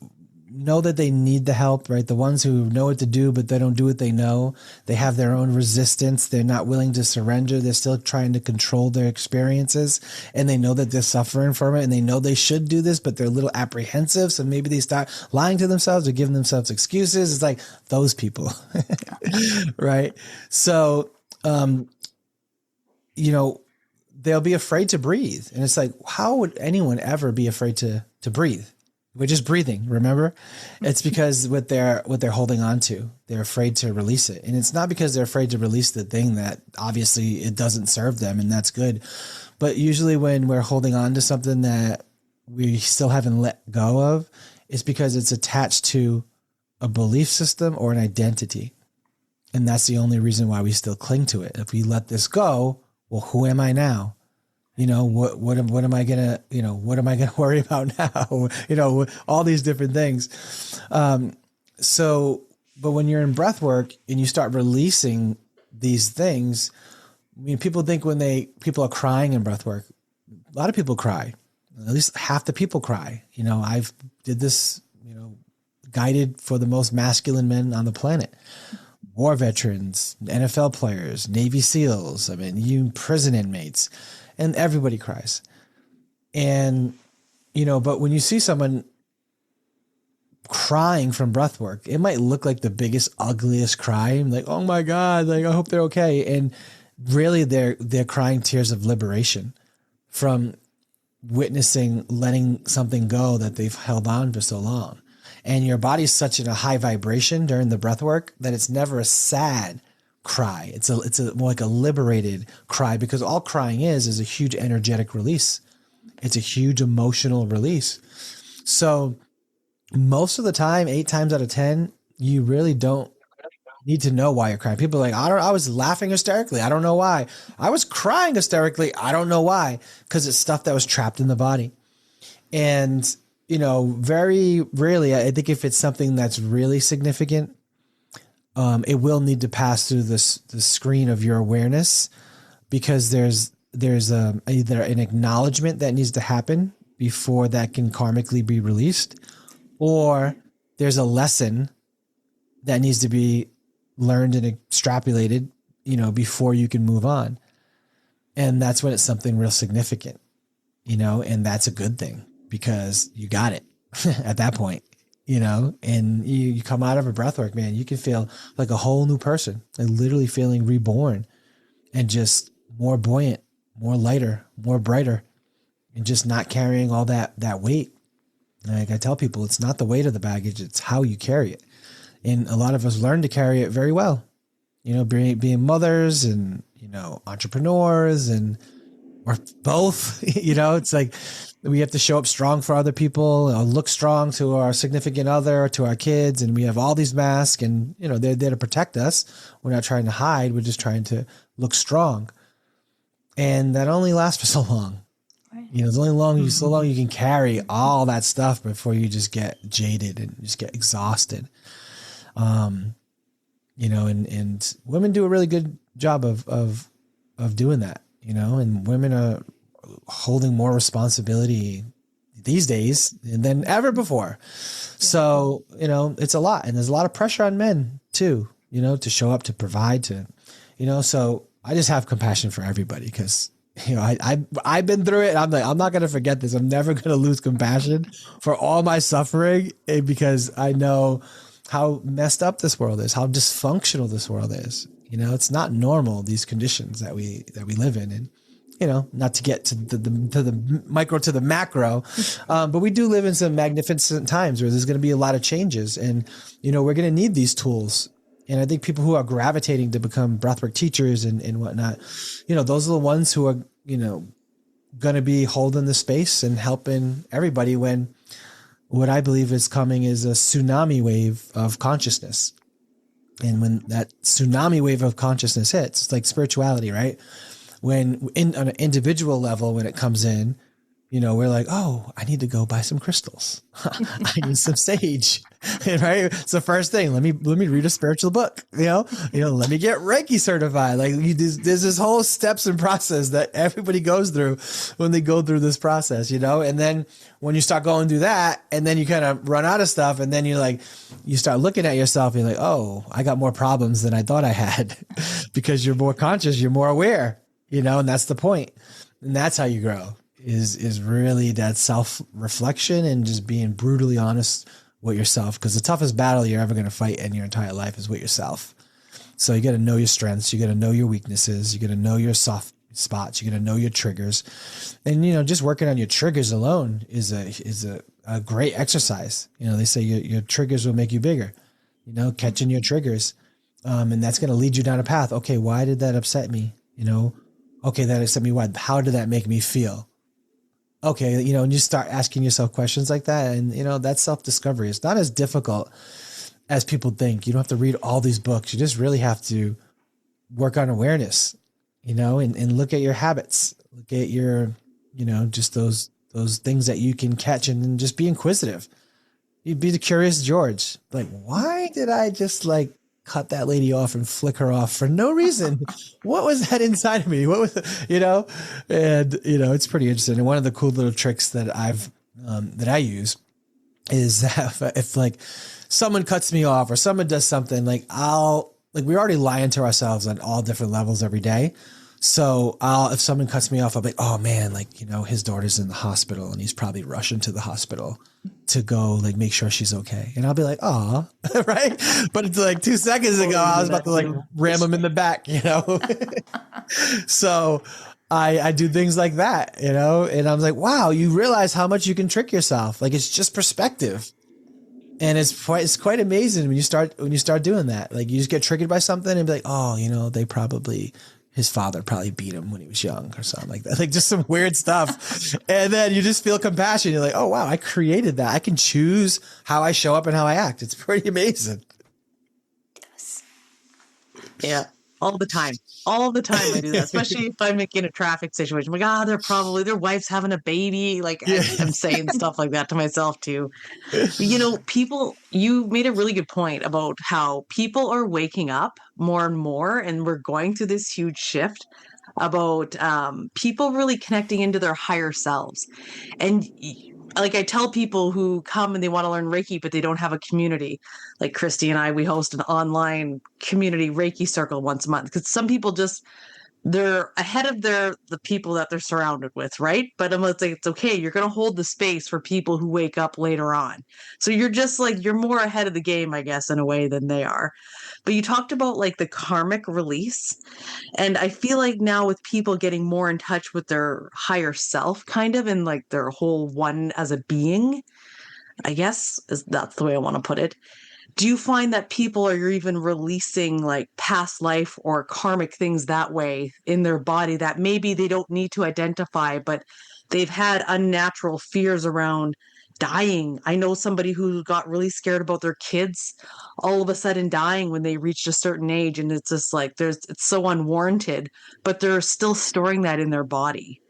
know that they need the help, right? The ones who know what to do, but they don't do what they know. They have their own resistance. They're not willing to surrender. They're still trying to control their experiences, and they know that they're suffering from it, and they know they should do this, but they're a little apprehensive. So maybe they start lying to themselves or giving themselves excuses. It's like those people, right? So, they'll be afraid to breathe. And it's like, how would anyone ever be afraid to breathe? We're just breathing, remember? It's because what they're holding on to, they're afraid to release it. And it's not because they're afraid to release the thing that obviously it doesn't serve them, and that's good. But usually when we're holding on to something that we still haven't let go of, it's because it's attached to a belief system or an identity. And that's the only reason why we still cling to it. If we let this go, well, who am I now? What am I gonna, what am I gonna worry about now? All these different things. But when you're in breath work and you start releasing these things, people think people are crying in breath work. A lot of people cry. At least half the people cry. I've did this, guided for the most masculine men on the planet. War veterans, NFL players, Navy SEALs, prison inmates. And everybody cries. And, but when you see someone crying from breath work, it might look like the biggest, ugliest cry. Like, oh my God, like, I hope they're okay. And really they're crying tears of liberation from witnessing, letting something go that they've held on for so long. And your body's such in a high vibration during the breath work that it's never a sad cry. It's a more like a liberated cry, because all crying is a huge energetic release. It's a huge emotional release. So most of the time, 8 times out of 10, you really don't need to know why you're crying. People are like, I was laughing hysterically. I don't know why. I was crying hysterically. I don't know why. Because it's stuff that was trapped in the body. And, very rarely, I think if it's something that's really significant, it will need to pass through the screen of your awareness, because there's either an acknowledgement that needs to happen before that can karmically be released, or there's a lesson that needs to be learned and extrapolated, before you can move on. And that's when it's something real significant, and that's a good thing, because you got it at that point. And you come out of a breathwork, man, you can feel like a whole new person, like literally feeling reborn, and just more buoyant, more lighter, more brighter, and just not carrying all that weight. Like I tell people, it's not the weight of the baggage, it's how you carry it. And a lot of us learn to carry it very well, being mothers and, entrepreneurs or both, it's like, we have to show up strong for other people, look strong to our significant other, to our kids. And we have all these masks, and, they're there to protect us. We're not trying to hide. We're just trying to look strong. And that only lasts for so long. Right. It's only so long you can carry all that stuff before you just get jaded and just get exhausted. and women do a really good job of doing that, and women are holding more responsibility these days than ever before. So, it's a lot, and there's a lot of pressure on men too, to show up, to provide, so I just have compassion for everybody because, I've been through it. I'm like, I'm not going to forget this. I'm never going to lose compassion for all my suffering, because I know how messed up this world is, how dysfunctional this world is. It's not normal, these conditions that we live in. And, not to get to the micro to the macro, but we do live in some magnificent times where there's going to be a lot of changes, and, we're going to need these tools. And I think people who are gravitating to become breathwork teachers and whatnot, those are the ones who are, going to be holding the space and helping everybody when what I believe is coming is a tsunami wave of consciousness. And when that tsunami wave of consciousness hits, it's like spirituality, right? When on an individual level, when it comes in, we're like, oh, I need to go buy some crystals. I need some sage, right? It's the first thing. Let me read a spiritual book, let me get Reiki certified. Like there's this whole steps and process that everybody goes through when they go through this process, and then when you start going through that, and then you kind of run out of stuff, and then you start looking at yourself and you're like, oh, I got more problems than I thought I had because you're more conscious, you're more aware, and that's the point. And that's how you grow. Is really that self-reflection and just being brutally honest with yourself. Because the toughest battle you're ever going to fight in your entire life is with yourself. So you got to know your strengths. You got to know your weaknesses. You got to know your soft spots. You got to know your triggers. And, just working on your triggers alone is a great exercise. They say your triggers will make you bigger, catching your triggers. And that's going to lead you down a path. Okay, why did that upset me? Okay, that upset me. Why? How did that make me feel? Okay, and you start asking yourself questions like that, and that's self-discovery. It's not as difficult as people think. You don't have to read all these books. You just really have to work on awareness, and look at your habits, look at your, just those things that you can catch, and just be inquisitive. You'd be the curious George. Like, why did I just cut that lady off and flick her off for no reason? What was that inside of me? What was, and, it's pretty interesting. And one of the cool little tricks that that I use is that if someone cuts me off or someone does something, we already lie into ourselves on all different levels every day. So if someone cuts me off, I'll be like, oh man, his daughter's in the hospital and he's probably rushing to the hospital to go make sure she's okay. And I'll be like, oh, right. But it's 2 seconds ago, I was about to ram him in the back, So I do things like that, and I'm like, wow, you realize how much you can trick yourself. It's just perspective. And it's quite amazing when you start doing that. You just get triggered by something and be like, oh, his father probably beat him when he was young or something like that. Just some weird stuff. And then you just feel compassion. You're like, oh, wow, I created that. I can choose how I show up and how I act. It's pretty amazing. Yes. Yeah. All the time I do that, especially if I'm in a traffic situation. I'm like, their wife's having a baby. I'm saying stuff like that to myself too. People, you made a really good point about how people are waking up more and more, and we're going through this huge shift about people really connecting into their higher selves. And I tell people who come and they want to learn Reiki, but they don't have a community. Like Christy and I, we host an online community Reiki circle once a month, because some people they're ahead of the people that they're surrounded with, right? But I'm like, it's okay. You're going to hold the space for people who wake up later on. So you're just you're more ahead of the game, I guess, in a way than they are. But you talked about the karmic release. And I feel now with people getting more in touch with their higher self, kind of, and their whole one as a being, I guess that's the way I want to put it. Do you find that people are even releasing past life or karmic things that way in their body that maybe they don't need to identify, but they've had unnatural fears around dying? I know somebody who got really scared about their kids all of a sudden dying when they reached a certain age, and it's just it's so unwarranted, but they're still storing that in their body.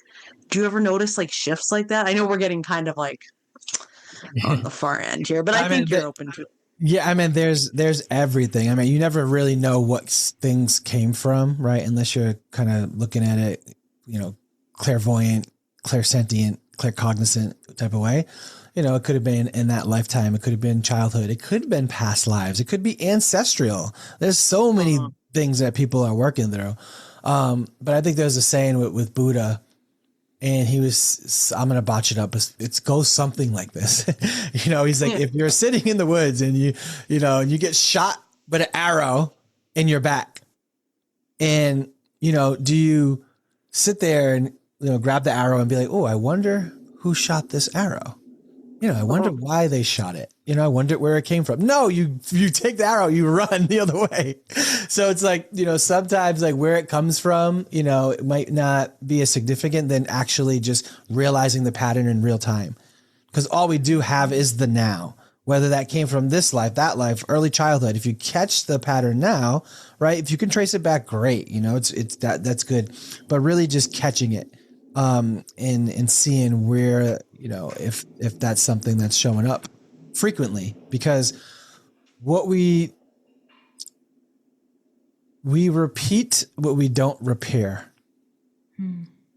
Do you ever notice shifts like that? I know we're getting kind of on the far end here, but I think you're open to it. Yeah, I mean, there's everything. I mean, you never really know what things came from, right? Unless you're kind of looking at it, clairvoyant, clairsentient, claircognizant type of way. It could have been in that lifetime. It could have been childhood. It could have been past lives. It could be ancestral. There's so many things that people are working through. But I think there's a saying with Buddha, and I'm going to botch it up, but it goes something like this. He's like, if you're sitting in the woods and you get shot with an arrow in your back, and, do you sit there and, grab the arrow and be like, oh, I wonder who shot this arrow? I wonder why they shot it. I wonder where it came from. No, you take the arrow, you run the other way. So it's like, sometimes like where it comes from, it might not be as significant than actually just realizing the pattern in real time. Because all we do have is the now, whether that came from this life, that life, early childhood. If you catch the pattern now, right? If you can trace it back, great. That's good. But really just catching it. And seeing where, if that's something that's showing up frequently, because what we repeat what we don't repair.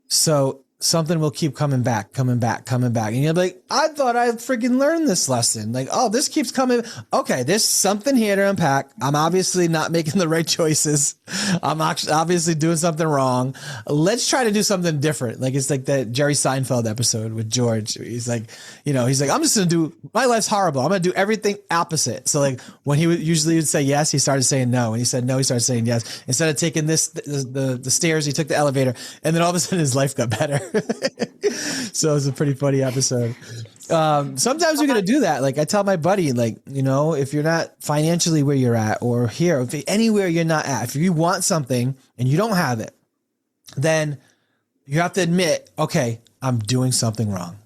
So something will keep coming back. And you'll be like, I thought I freaking learned this lesson. Like, oh, this keeps coming. Okay, there's something here to unpack. I'm obviously not making the right choices. I'm actually obviously doing something wrong. Let's try to do something different. Like, it's like that Jerry Seinfeld episode with George. He's like, I'm just going to do, my life's horrible. I'm going to do everything opposite. So like when he usually would say yes, he started saying no. When he said no, he started saying yes. Instead of taking the stairs, he took the elevator, and then all of a sudden his life got better. So it's a pretty funny episode. Sometimes we're going to do that. Like I tell my buddy, like, if you're not financially where you're at, or here, if anywhere you're not at, if you want something and you don't have it, then you have to admit, okay, I'm doing something wrong.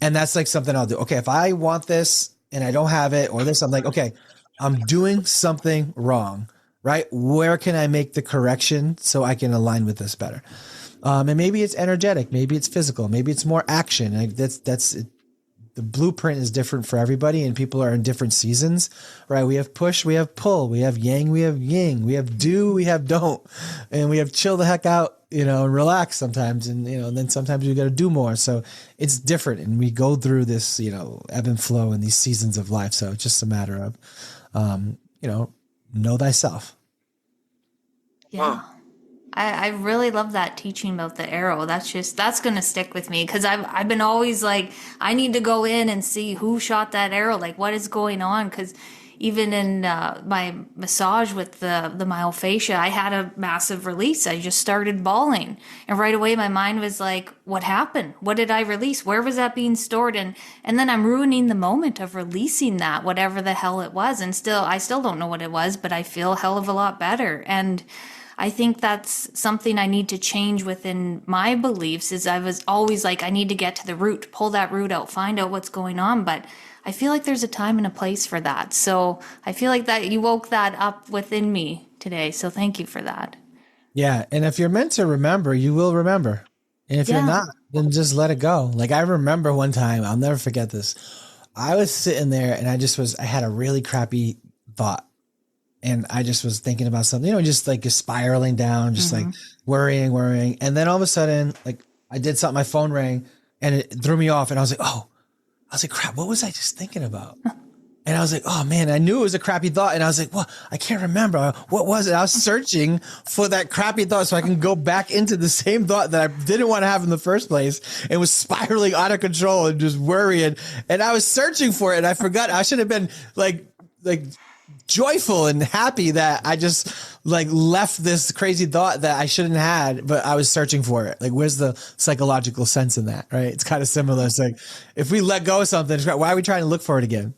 And that's like something I'll do. Okay, if I want this and I don't have it, or this, I'm like, okay, I'm doing something wrong, right? Where can I make the correction so I can align with this better? And maybe it's energetic, maybe it's physical, maybe it's more action. Like that's it. The blueprint is different for everybody, and people are in different seasons, right? We have push, we have pull, we have yang, we have yin, we have do, we have don't, and we have chill the heck out, and relax sometimes. And, and then sometimes you got to do more. So it's different. And we go through this, ebb and flow in these seasons of life. So it's just a matter of, know thyself. Yeah. I really love that teaching about the arrow. That's going to stick with me, because I've been always like, I need to go in and see who shot that arrow. Like, what is going on? Because even in my massage with the myofascia, I had a massive release. I just started bawling. And right away, my mind was like, what happened? What did I release? Where was that being stored? And then I'm ruining the moment of releasing that, whatever the hell it was. And I still don't know what it was, but I feel a hell of a lot better. And I think that's something I need to change within my beliefs. Is I was always like, I need to get to the root, pull that root out, find out what's going on. But I feel like there's a time and a place for that. So I feel like that you woke that up within me today. So thank you for that. Yeah. And if you're meant to remember, you will remember. And if you're not, then just let it go. Like I remember one time, I'll never forget this. I was sitting there and I had a really crappy thought. And I just was thinking about something, just like spiraling down, just like worrying. And then all of a sudden, like I did something, my phone rang and it threw me off. And I was like, crap, what was I just thinking about? And I was like, oh man, I knew it was a crappy thought. And I was like, well, I can't remember. What was it? I was searching for that crappy thought so I can go back into the same thought that I didn't want to have in the first place. And was spiraling out of control and just worrying. And I was searching for it and I forgot. I should have been like joyful and happy that I just like left this crazy thought that I shouldn't have had, but I was searching for it. Like, where's the psychological sense in that? Right. It's kind of similar. It's like, if we let go of something, why are we trying to look for it again?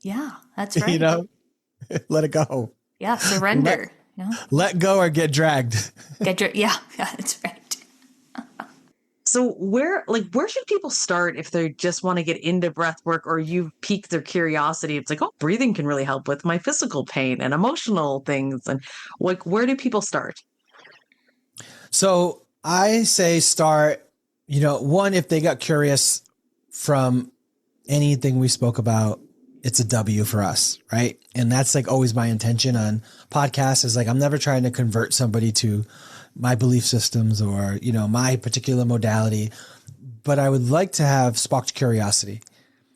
Yeah, that's right. Let it go. Yeah. Surrender. Let go or get dragged. Yeah, that's right. So where should people start if they just want to get into breath work, or you pique their curiosity? It's like, oh, breathing can really help with my physical pain and emotional things. And like, where do people start? So I say start, one, if they got curious from anything we spoke about, it's a W for us. Right. And that's like always my intention on podcasts is like, I'm never trying to convert somebody to my belief systems or, you know, my particular modality, but I would like to have sparked curiosity.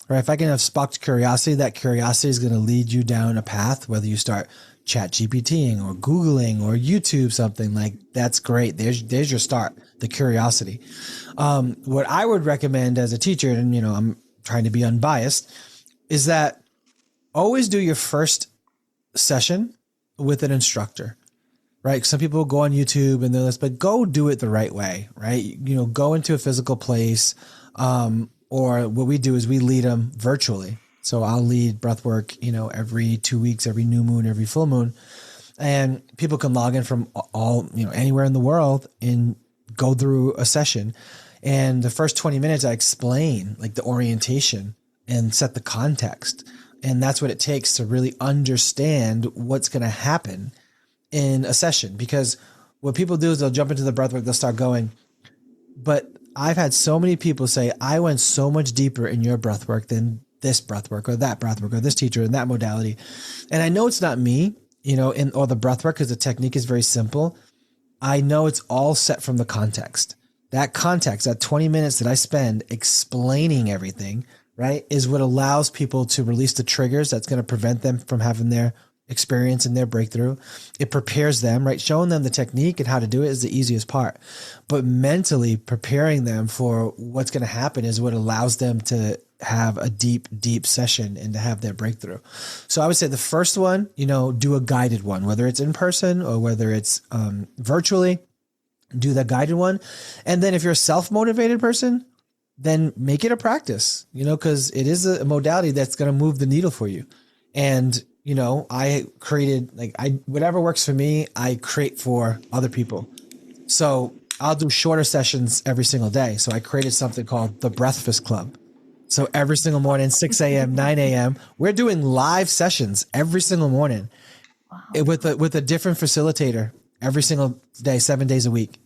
Right. If I can have sparked curiosity, that curiosity is going to lead you down a path, whether you start chat GPTing or Googling or YouTube, something like that's great. There's your start, the curiosity. What I would recommend as a teacher, and, you know, I'm trying to be unbiased, is that always do your first session with an instructor, right? Some people go on YouTube and they're this, but go do it the right way, right? You know, go into a physical place, or what we do is we lead them virtually. So I'll lead breathwork, you know, every 2 weeks, every new moon, every full moon, and people can log in from all, you know, anywhere in the world and go through a session. And the first 20 minutes, I explain like the orientation and set the context. And that's what it takes to really understand what's going to happen in a session. Because what people do is they'll jump into the breathwork, they'll start going, but I've had so many people say, I went so much deeper in your breathwork than this breathwork or that breathwork or this teacher in that modality. And I know it's not me, you know, or the breathwork, because the technique is very simple. I know it's all set from the context. That context, that 20 minutes that I spend explaining everything, right, is what allows people to release the triggers that's going to prevent them from having their experience and their breakthrough. It prepares them, right? Showing them the technique and how to do it is the easiest part. But mentally preparing them for what's going to happen is what allows them to have a deep, deep session and to have their breakthrough. So I would say the first one, you know, do a guided one, whether it's in person or whether it's virtually, do the guided one. And then if you're a self-motivated person, then make it a practice, you know, because it is a modality that's going to move the needle for you. And you know, I created whatever works for me, I create for other people. So I'll do shorter sessions every single day. So I created something called the Breakfast Club. So every single morning, 6 a.m., 9 a.m., we're doing live sessions every single morning. Wow. with a different facilitator every single day, 7 days a week.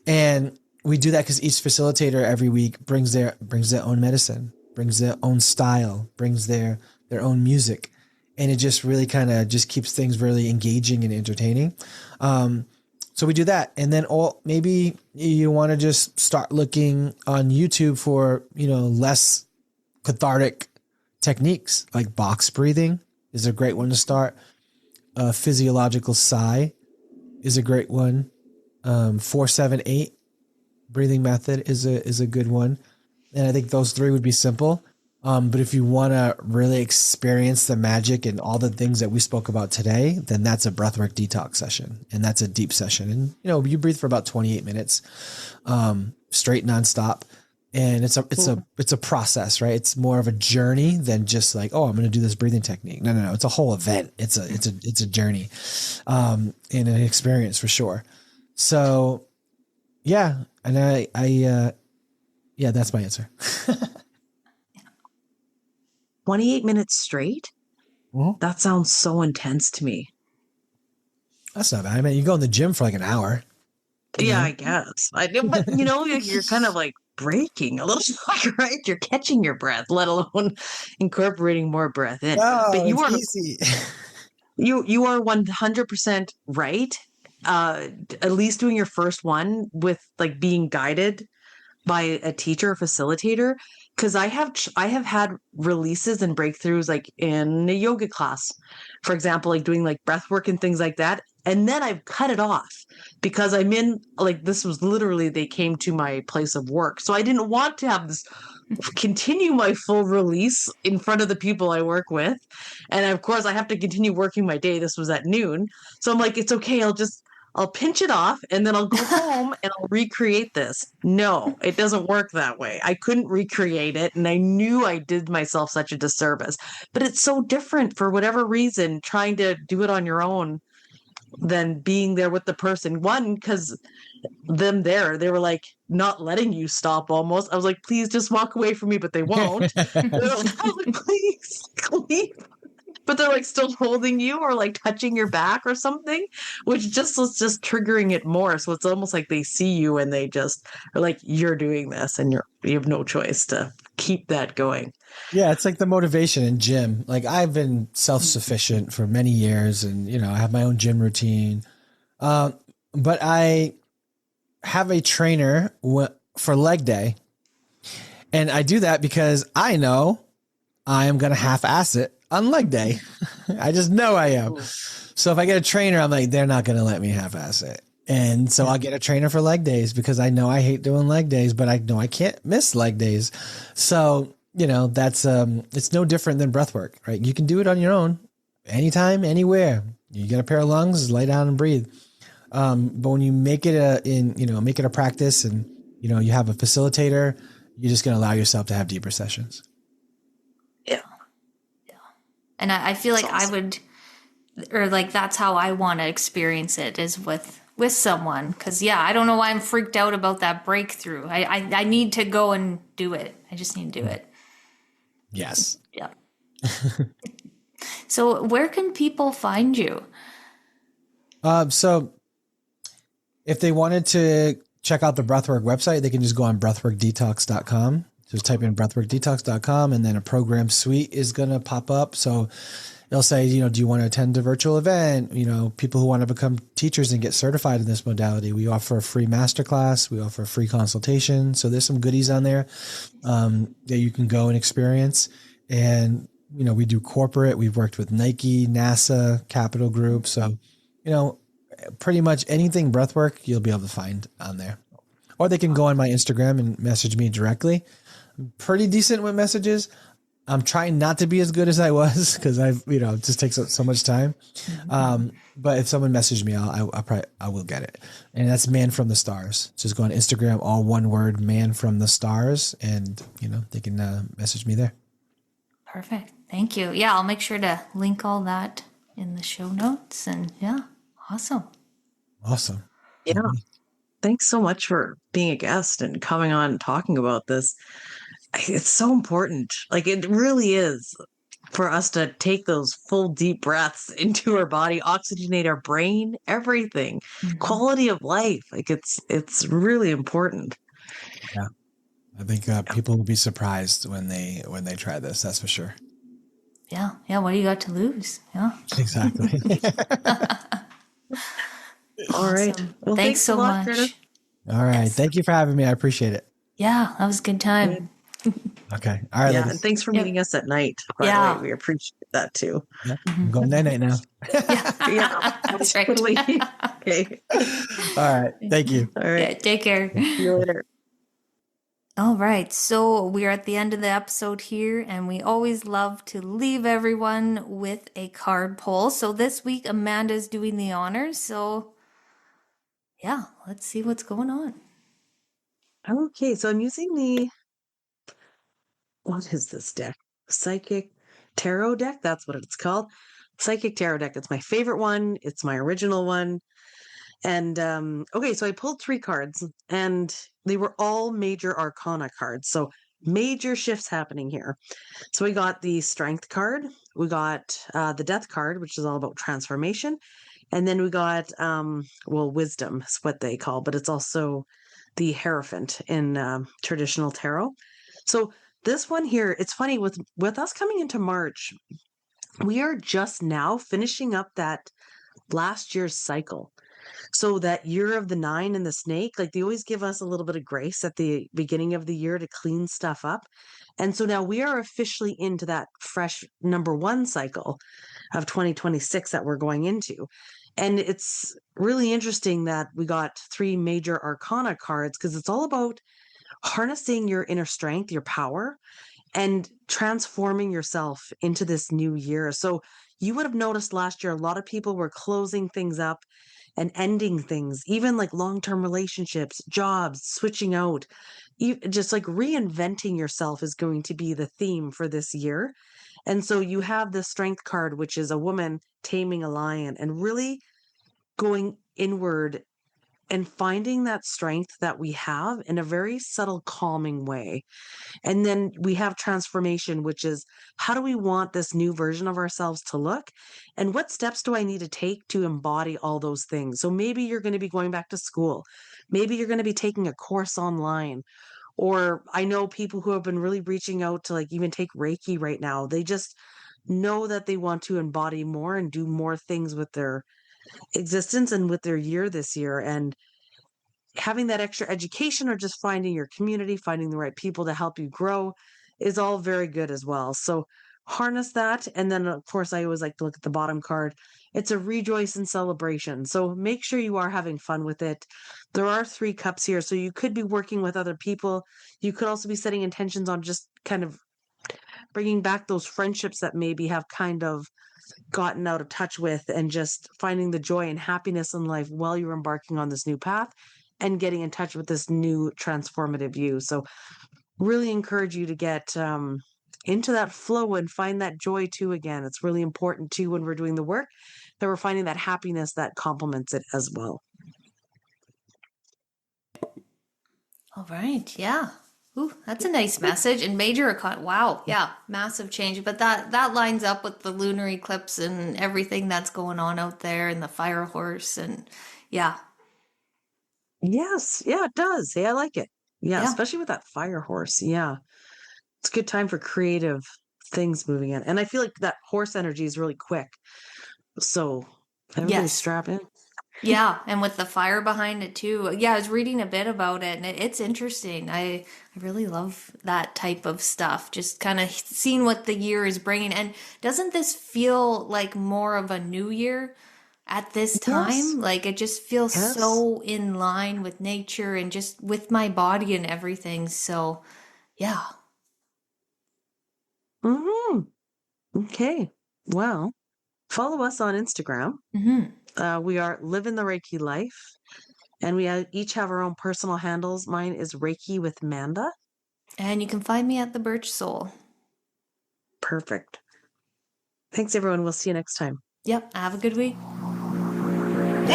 And we do that because each facilitator every week brings their own medicine, brings their own style, brings their own music. And it just really kind of just keeps things really engaging and entertaining. So we do that. And then maybe you want to just start looking on YouTube for, you know, less cathartic techniques, like box breathing is a great one to start. Physiological sigh is a great one. 4-7-8 breathing method is a good one. And I think those three would be simple. But if you want to really experience the magic and all the things that we spoke about today, then that's a breathwork detox session, and that's a deep session. And, you know, you breathe for about 28 minutes, straight nonstop. And it's a process, right? It's more of a journey than just like, oh, I'm going to do this breathing technique. No. It's a whole event. It's a journey, and an experience for sure. So yeah. And yeah, that's my answer. 28 minutes straight? Mm-hmm. That sounds so intense to me. That's not bad. I mean, you go in the gym for like an hour. Yeah, I guess. I do, but you know, you're kind of like breaking a little, right? You're catching your breath, let alone incorporating more breath in. Oh, but you are easy. you are 100% right. At least doing your first one with like being guided by a teacher or facilitator, because I have had releases and breakthroughs like in a yoga class, for example, like doing like breath work and things like that. And then I've cut it off because I'm in, like, this was literally, they came to my place of work. So I didn't want to have this continue my full release in front of the people I work with. And of course I have to continue working my day. This was at noon. So I'm like, it's okay. I'll pinch it off and then I'll go home and I'll recreate this. No, it doesn't work that way. I couldn't recreate it. And I knew I did myself such a disservice, but it's so different for whatever reason, trying to do it on your own than being there with the person. One, because they were like not letting you stop almost. I was like, please just walk away from me, but they won't. They're like, please leave. but they're like still holding you or like touching your back or something, which just was just triggering it more. So it's almost like they see you and they just are like, you're doing this and you have no choice to keep that going. Yeah, it's like the motivation in gym. Like I've been self-sufficient for many years and, you know, I have my own gym routine. But I have a trainer for leg day. And I do that because I know I am going to half-ass it on leg day. I just know I am. So if I get a trainer, I'm like, they're not going to let me half-ass it. And so I'll get a trainer for leg days because I know I hate doing leg days, but I know I can't miss leg days. So, you know, that's, it's no different than breath work, right? You can do it on your own anytime, anywhere. You get a pair of lungs, lay down and breathe. But when you make it make it a practice and, you know, you have a facilitator, you're just going to allow yourself to have deeper sessions. Yeah. And I feel like Awesome. I would, or like that's how I want to experience it, is with someone. Because I don't know why I'm freaked out about that breakthrough. I need to go and do it. I just need to do it. Yes. Yeah. So where can people find you? So if they wanted to check out the Breathwork website, they can just go on breathworkdetox.com. Just type in breathworkdetox.com and then a program suite is going to pop up. So it'll say, you know, do you want to attend a virtual event? You know, people who want to become teachers and get certified in this modality. We offer a free masterclass. We offer a free consultation. So there's some goodies on there that you can go and experience. And, you know, we do corporate. We've worked with Nike, NASA, Capital Group. So, you know, pretty much anything breathwork you'll be able to find on there. Or they can go on my Instagram and message me directly. I'm pretty decent with messages. I'm trying not to be as good as I was because it just takes so much time. But if someone messaged me, I will get it. And that's Man from the Stars. Just go on Instagram, all one word, Man from the Stars. And, you know, they can message me there. Perfect. Thank you. Yeah, I'll make sure to link all that in the show notes. And awesome. Awesome. Yeah. Mm-hmm. Thanks so much for being a guest and coming on and talking about this. It's so important. Like it really is for us to take those full deep breaths into our body, oxygenate our brain, everything, quality of life. Like it's really important. Yeah. I think people will be surprised when they try this. That's for sure. Yeah. What do you got to lose? Yeah. Exactly. All right. Well, thanks so a lot, much. Kurtis. All right. Yes. Thank you for having me. I appreciate it. Yeah, that was a good time. Okay. All right. Yeah, ladies. and thanks for meeting us at night. By the way, we appreciate that too. Yeah. I'm going night night now. Yeah, That's right. totally. Okay. All right. Thank you. All right. Yeah, take care. See you later. All right, so we're at the end of the episode here, and we always love to leave everyone with a card pull. So this week, Amanda's doing the honors. So, let's see what's going on. Okay, so I'm using what is this deck? Psychic Tarot deck? That's what it's called. Psychic Tarot deck. It's my favorite one. It's my original one. And okay, so I pulled 3 cards and they were all major arcana cards. So major shifts happening here. So we got the Strength card, we got the Death card, which is all about transformation, and then we got Wisdom is what they call, but it's also the Hierophant in traditional tarot. So this one here, it's funny with us coming into March, we are just now finishing up that last year's cycle. So that year of the 9 and the snake, like they always give us a little bit of grace at the beginning of the year to clean stuff up. And so now we are officially into that fresh number 1 cycle of 2026 that we're going into. And it's really interesting that we got 3 major arcana cards because it's all about harnessing your inner strength, your power, and transforming yourself into this new year. So you would have noticed last year, a lot of people were closing things up and ending things, even like long-term relationships, jobs, switching out, just like reinventing yourself is going to be the theme for this year. And so you have the Strength card, which is a woman taming a lion and really going inward and finding that strength that we have in a very subtle, calming way. And then we have transformation, which is how do we want this new version of ourselves to look? And what steps do I need to take to embody all those things? So maybe you're going to be going back to school. Maybe you're going to be taking a course online. Or I know people who have been really reaching out to like even take Reiki right now. They just know that they want to embody more and do more things with their existence and with their year this year. And having that extra education or just finding your community, finding the right people to help you grow is all very good as well. So harness that. And then, of course, I always like to look at the bottom card. It's a rejoice and celebration. So make sure you are having fun with it. There are 3 cups here. So you could be working with other people. You could also be setting intentions on just kind of bringing back those friendships that maybe have kind of gotten out of touch with, and just finding the joy and happiness in life while you're embarking on this new path and getting in touch with this new transformative you. So really encourage you to get into that flow and find that joy too again. It's really important too when we're doing the work that we're finding that happiness that complements it as well. All right. Yeah. Ooh, that's a nice message. And major wow, yeah, massive change. But that lines up with the lunar eclipse and everything that's going on out there, and the fire horse, and yeah, Yes. Yeah, it does. Yeah, I like it. Yeah, yeah, especially with that fire horse. Yeah. It's a good time for creative things moving in. And I feel like that horse energy is really quick. So everybody yes. strap in. Yeah, and with the fire behind it too. Yeah, I was reading a bit about it, and it's interesting. I really love that type of stuff. Just kind of seeing what the year is bringing. And doesn't this feel like more of a new year at this Yes. time? Like it just feels Yes. so in line with nature and just with my body and everything. So, yeah. Hmm. Okay. Well, follow us on Instagram. Hmm. We are Living the Reiki Life, and we each have our own personal handles. Mine is Reiki with Manda. And you can find me at the Birch Soul. Perfect. Thanks, everyone. We'll see you next time. Yep. Have a good week. 1,